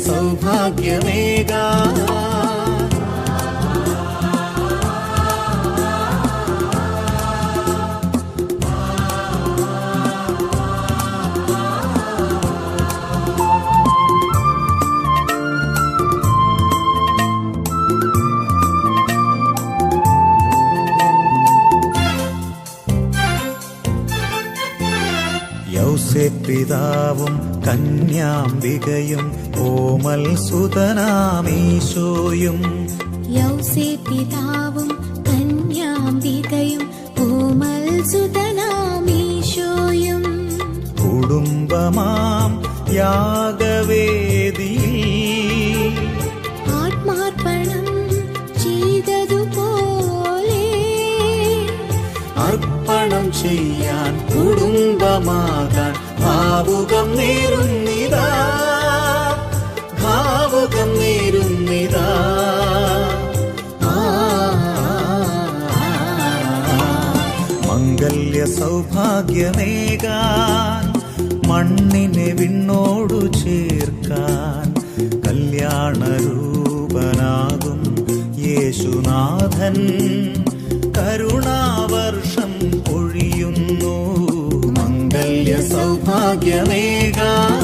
സൗഭാഗ്യമേകാ യൗസേപ്പിതാവും കന്യാംബികയും ഓമൽ സുതനാമീശോയും. യൗസേപ്പിതാവും കന്യാംബികയും ഓമൽ സുതനാമീശോയും. കുടുംബമാം യാഗവേദിയിൽ ആത്മാർപ്പണം ചെയ്തതുപോലെ അർപ്പണം ചെയ്യാൻ കുടുംബമാകാൻ ഭാവുകം നേരുന്നിതാ, ഭാവുകം നേരുന്നിതാ. മംഗല്യ സൗഭാഗ്യമേകാൻ മണ്ണിനെ വിണ്ണോടു ചേർക്കാൻ കല്യാണരൂപനാകും യേശുനാഥൻ കരുണാവർഷം പൊഴിയുന്നു. മംഗല്യ സൗഭാഗ്യമേകാൻ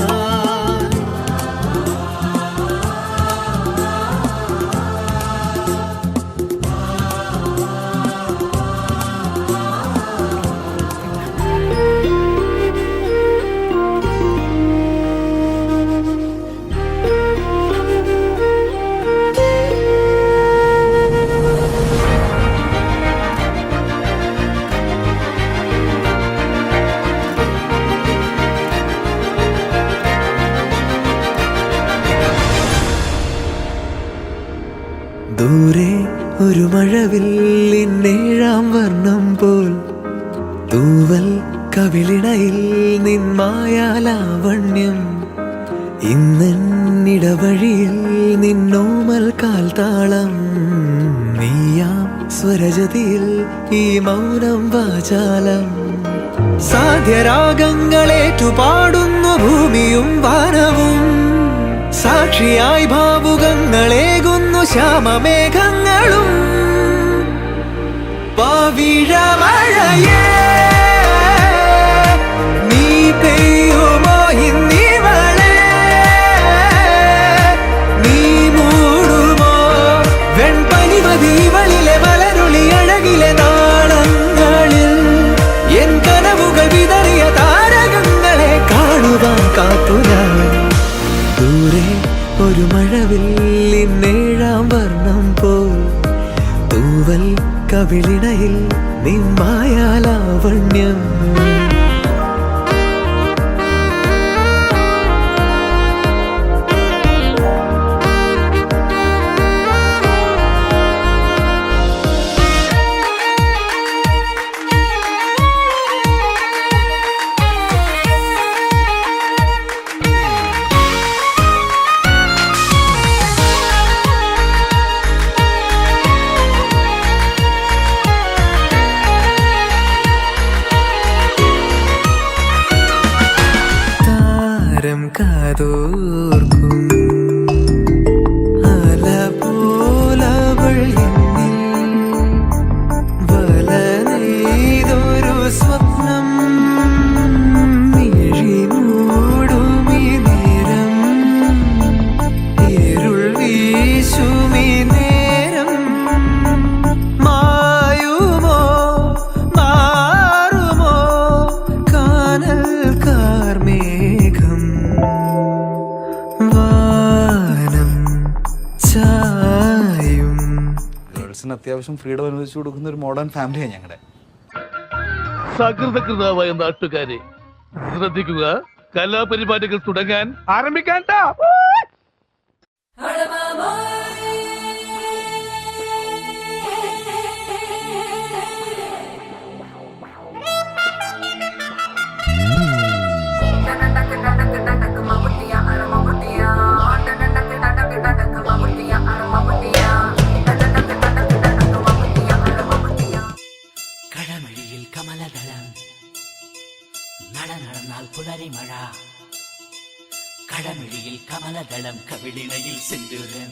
ഒരു മഴവില്ലിന്നേഴാം വർണ്ണം പോൽ തൂവൽ കവിളിണയിൽ നിന്മായാലാവണ്യം ഇന്നിടവഴിയിൽ നിന്നോമൽ കാൽത്താളം നീയാം സ്വരജതിയിൽ ഈ മൗനം വാചാലം സാധ്യരാഗങ്ങളേറ്റുപാടുന്നു ഭൂമിയും വാനവും സാക്ഷിയായി ഭാവുകങ്ങളേകുന്നു ശ്യാമമേഘങ്ങളും പവിഴമഴയേ നീ പെയ്യുമോ ഇന്നിവളെ നീ മൂടുമോ വെൺപനിമതിവളിലെ മലരുളി അഴകിലെ നാളങ്ങളിൽ എൻ കനവുകൾ വിതറിയ താരകങ്ങളെ കാണുവാൻ കാത്തു ഞാൻ ദൂരെ ഒരു മഴവില്ലിന്നേഴാം വർണ്ണം പോൽ തൂവൽ കവിളിണയിൽ നിന്മായാലാവണ്യം കാതോർക്കും അലപോലവൾ എന്നിൽ വല നെയ്തൊരു സ്വപ്നം മിഴി മൂടുമി നേരം ഇരുൾ വീശുമി നേരം മായുമോ മാറുമോ കാനൽ കാർമേഘം ഗേൾസിന് അത്യാവശ്യം ഫ്രീഡം അനുവദിച്ചു കൊടുക്കുന്ന ഒരു മോഡേൺ ഫാമിലിയാണ് ഞങ്ങളുടെ. സകൃതകൃതമായ നാട്ടുകാരെ ശ്രദ്ധിക്കുക, കലാപരിപാടികൾ തുടങ്ങാൻ ആരംഭിക്കാൻ. കടമഴിയിൽ കമലദളം നടന്നാൽ പുലരിമഴ കടമഴിയിൽ കമലദളം കവിളിണയിൽ സിന്ദൂരം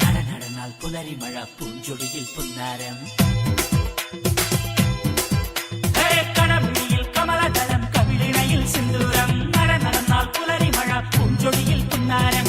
നടന്നാൽ പുലരിമഴ പൂഞ്ചൊടിയിൽ പുന്നാരം കടമഴിയിൽ കമലദളം കവിളിണയിൽ സിന്ദൂരം നടന്നാൽ പുലരിമഴ പൂഞ്ചൊടിയിൽ പുന്നാരം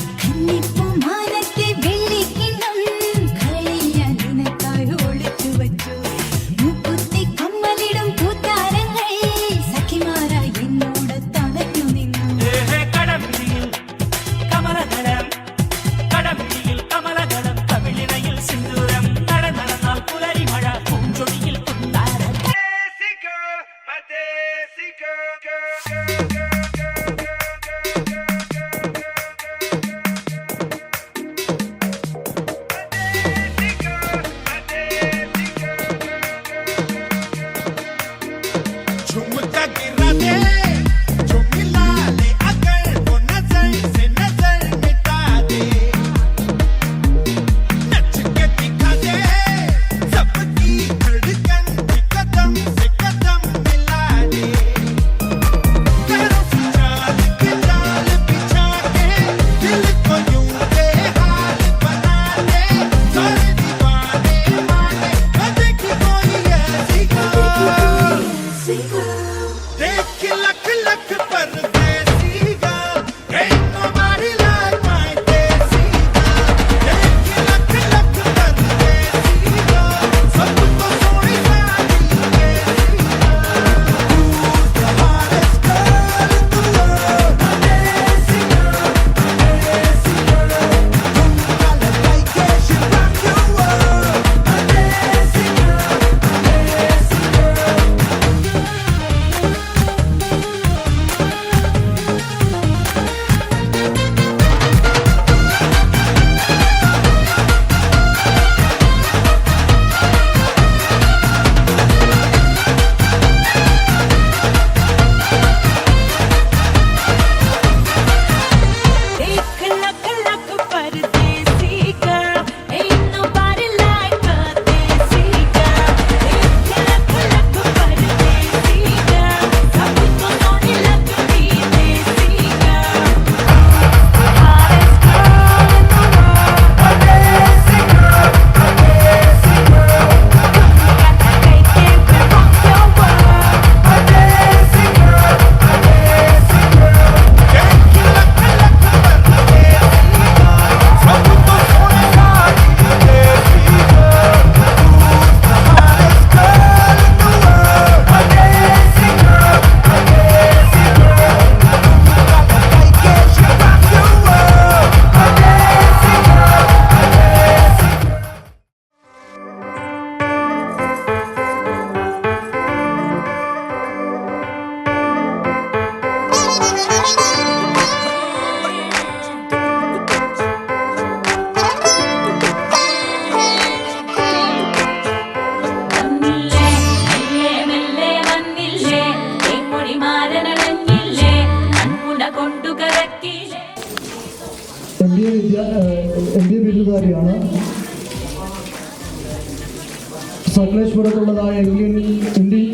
സകലേശ്വരത്തുള്ളതായ ഇന്ത്യൻ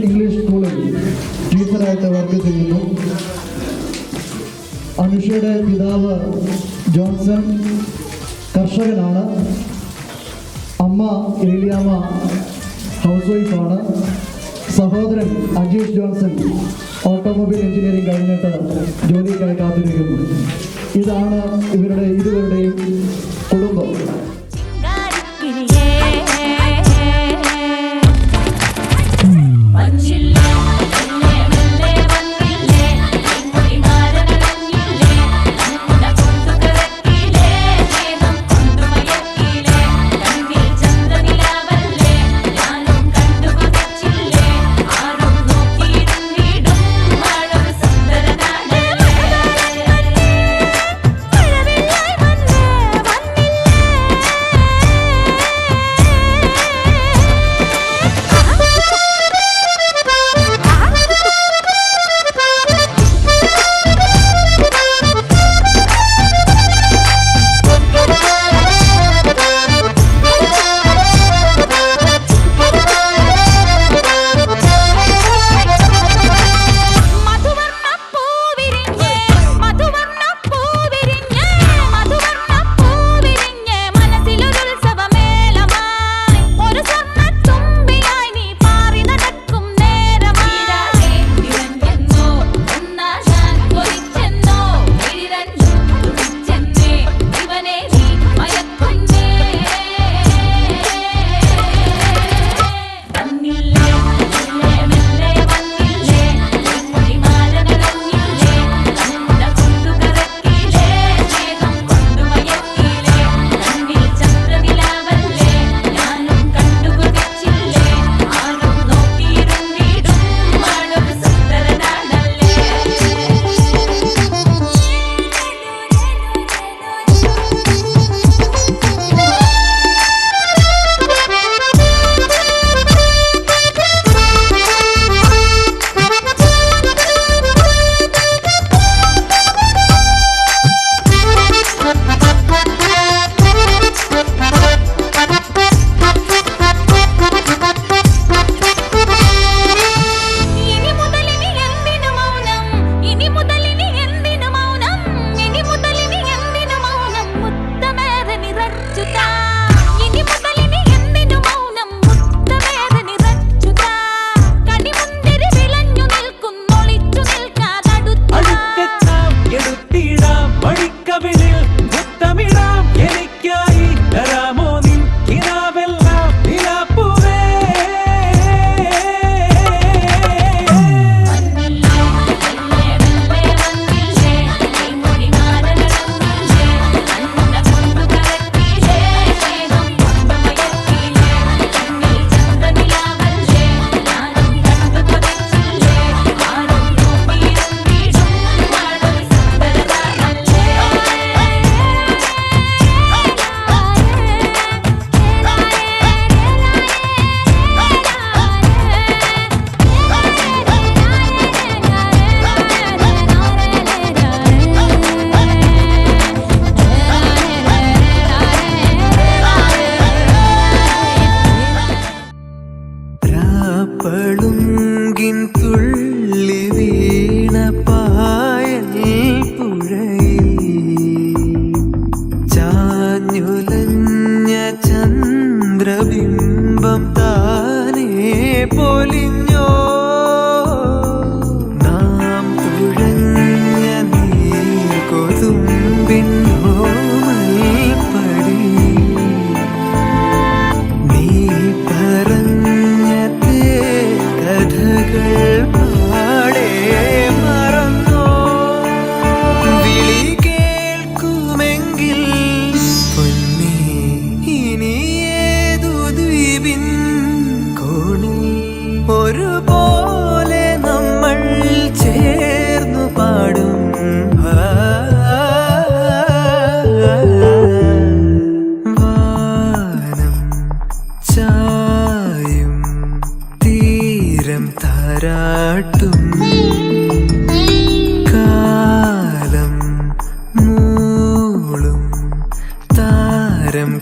ഇംഗ്ലീഷ് സ്കൂളിൽ ടീച്ചറായിട്ട് വർക്ക് ചെയ്യുന്നു. അനുഷയുടെ പിതാവ് ജോൺസൺ കർഷകനാണ്. അമ്മ ഏലിയാമ്മ ഹൗസ് വൈഫാണ്. സഹോദരൻ അജീഷ് ജോൺസൺ ഓട്ടോമൊബൈൽ എഞ്ചിനീയറിംഗ് കഴിഞ്ഞിട്ട് ജോലിക്കായി കാത്തിരിക്കുന്നു. ഇതാണ് ഇരുവരുടെയും കുടുംബം.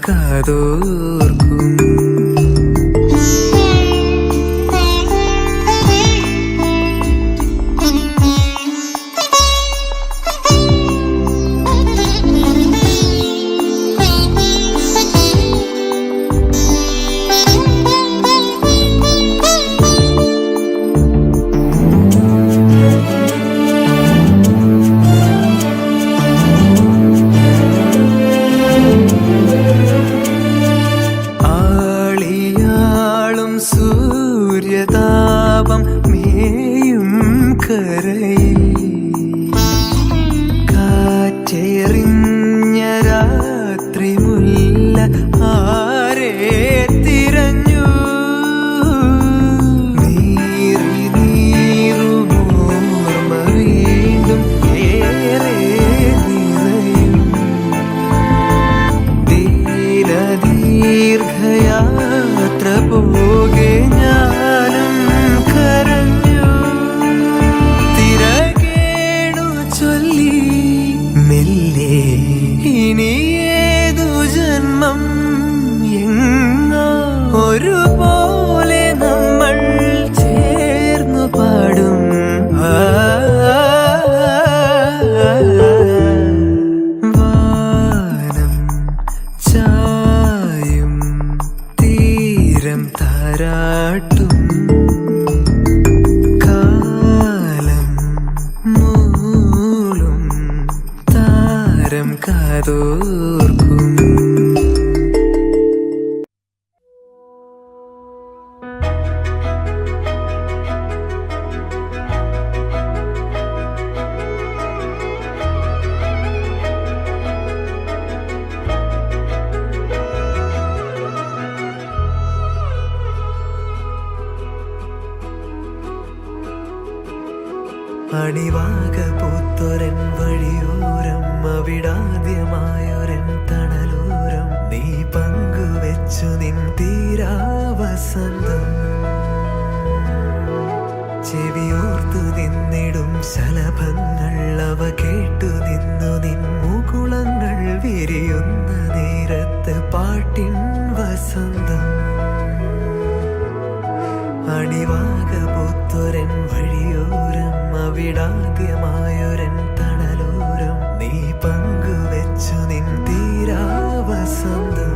കാതോർക്കും പാവം മേയും കരയിൽ കാറ്റെറിഞ്ഞ രാത്രി മുല്ല ആരെ തിരഞ്ഞു നീറി നീറുമോർമ വീണ്ടും ഏറെ നിറയും ദീർഘയാത്ര പോകെ ഞാനും കരഞ്ഞു തിരകേണു ചൊല്ലി മെല്ലെ ഇനി ഏതു ജന്മം എങ്ങോ ഒരുപോലെ നമ്മൾ ചേർന്നു പാടും വാനം ചായും തീരം താരാട്ടും കാലം മൂളും താരം കാതോർക്കും അണിവാക പൂത്തൊരൻ വഴിയോരം അവിടാദ്യമായൊരൻ തണലോരം നീ പങ്കുവെച്ചു നിൻ തീരാവസന്തം ചെവിയോർത്തു നിന്നിടും ശലഭങ്ങൾ അവ കേട്ടു നിന്നു നിൻ മുകുളങ്ങൾ വിരിയുന്ന നേരത്ത് പാട്ടിൻ വസന്തം അണിവാക പൂത്തൊരൻ വഴിയോരം അവിടാദ്യമായൊരൻ തണലോരം നീ പങ്കുവെച്ചു നിൻ തീരാവസന്തം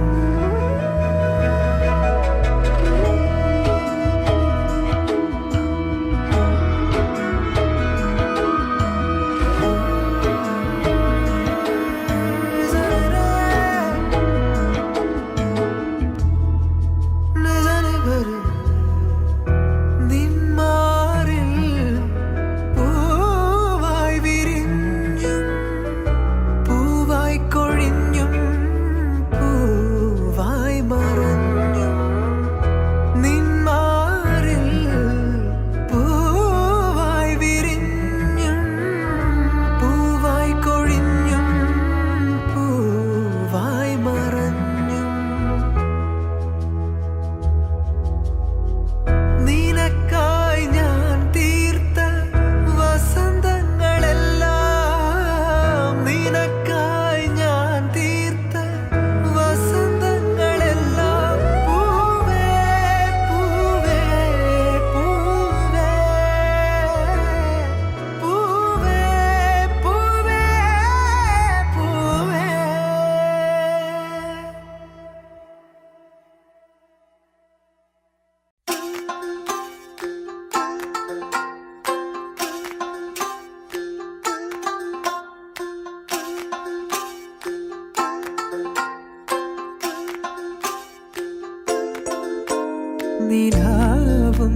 നിലാവും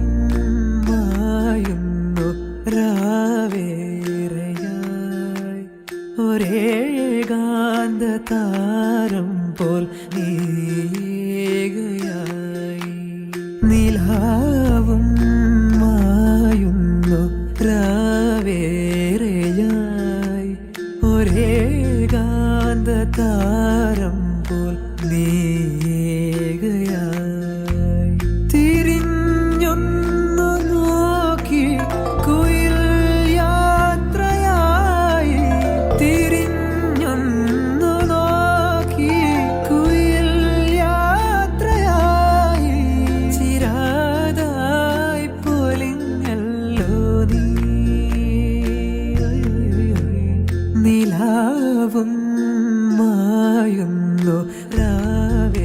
മായുന്നു രാവേറെയായി ഒരേകാന്ത താരം പോൽ നീകയായി നിലാവും മായുന്നു രാവേറെയായി ഒരേകാന്ത താരം പോൽ നീകയായി തിരിഞ്ഞൊന്നു നോക്കി കുയിൽ യാത്രയായി തിരിഞ്ഞൊന്നു നോക്കി കുയിൽ യാത്രയായി ചിരാതായി പൊലിഞ്ഞല്ലോ നീ നിലാവും മായുന്നു രാവേറെയായി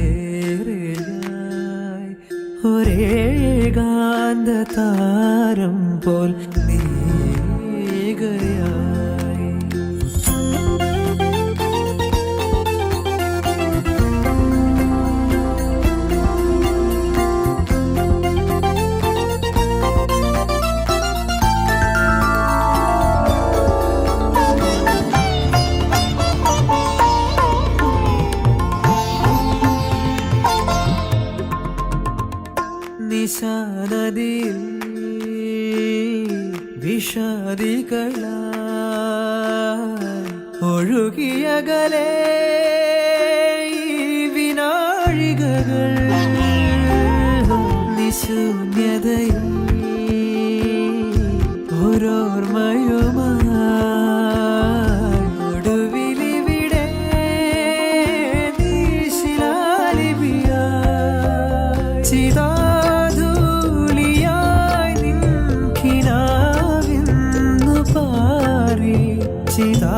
ഒരേകാന്ത താരം പോൽ നീകയായി നിശാനദിയിൽ വിഷാദികളായി ഒഴുകിയകലേ വിനാഴികകൾ നിശൂന്യതയിൽ ഓരോർമ്മയുമായി ഒടുവിലിവിടെ നീശിലാലിപിയായി ചിതാധൂളിയായി നിൻ കിനാവിന്നു പാറി ചിതാധൂളിയായി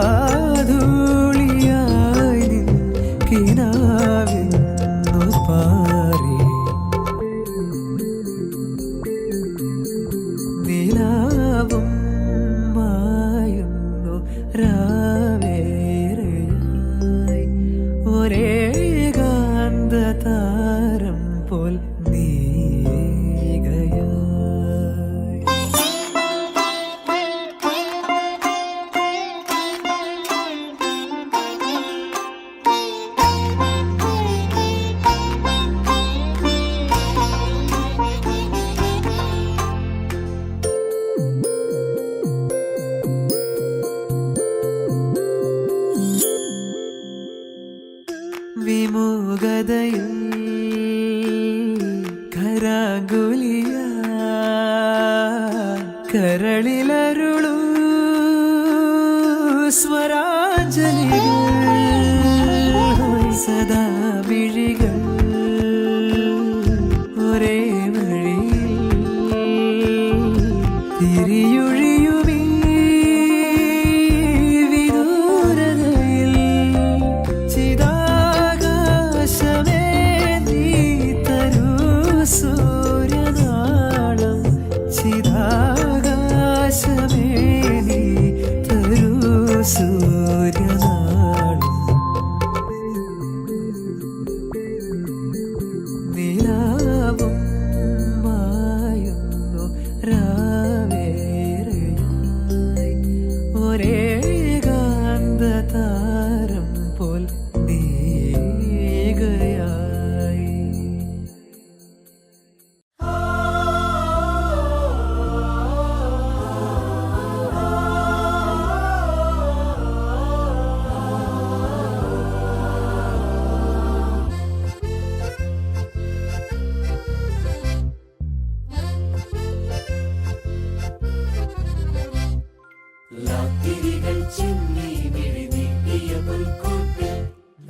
നിൻ കിനാവിന്നു പാറി നിലാവും മായുന്നു രാവേറെയായി ഒരേ കാന്തതാരം പോൽ നീകയായി. വിമുഖതയിൽ കരാങ്കുലിയ കരളിലരുളൂ സ്വരാഞ്ജലികൾ സദാ മിഴികൾ ഒരേ വഴിയിൽ തിരിയൊഴിയുമീ വിദൂരതയിൽ ചിതാകാശമേ നീ തരൂ സൂര്യനാളം ചിതാകാശമേ നീ തരൂ സൂര്യനാളം നിലാവും മായുന്നു രാവേറെയായി ഒരേ കാന്തതാരം പോൽ നീകയായി. രാത്രികൾ ചെന്നി വിഴി നീട്ടിയ പുൽക്കൂട്ടിൽ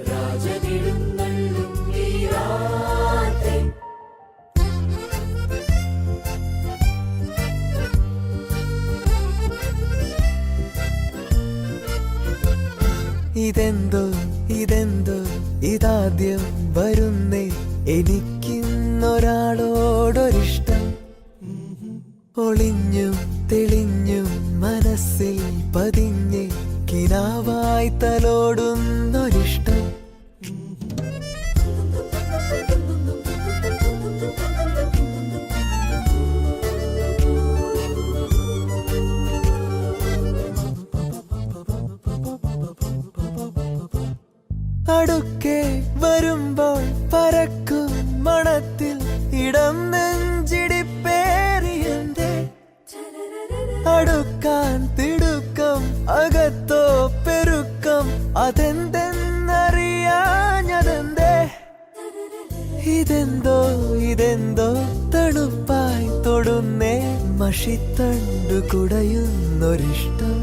രാജനെഴുന്നള്ളും ഈ രാത്രി. ഇതെന്തോ ഇതെന്തോ ഇതാദ്യം വരുന്നേ എനിക്കിന്നൊരാളോടൊരിഷ്ടം ഒളിഞ്ഞും തെളിഞ്ഞും മനസ്സിൽ പതിഞ്ഞ് കിനാവായി തലോടുന്നൊരിഷ്ടം അടുക്കെ വരുമ്പോൾ പരക്കും മണത്തിൽ ഇടം നെഞ്ചിടിപ്പേറിയന്റെ അടുക്കാൻ തിടുക്കം അകത്തോ പെരുക്കം അതെന്തെന്നറിയാഞ്ഞതെന്തേ ഇതെന്തോ ഇതെന്തോ തണുപ്പായി തൊടുന്നേ മഷിത്തണ്ടു കുടയുന്നൊരിഷ്ടം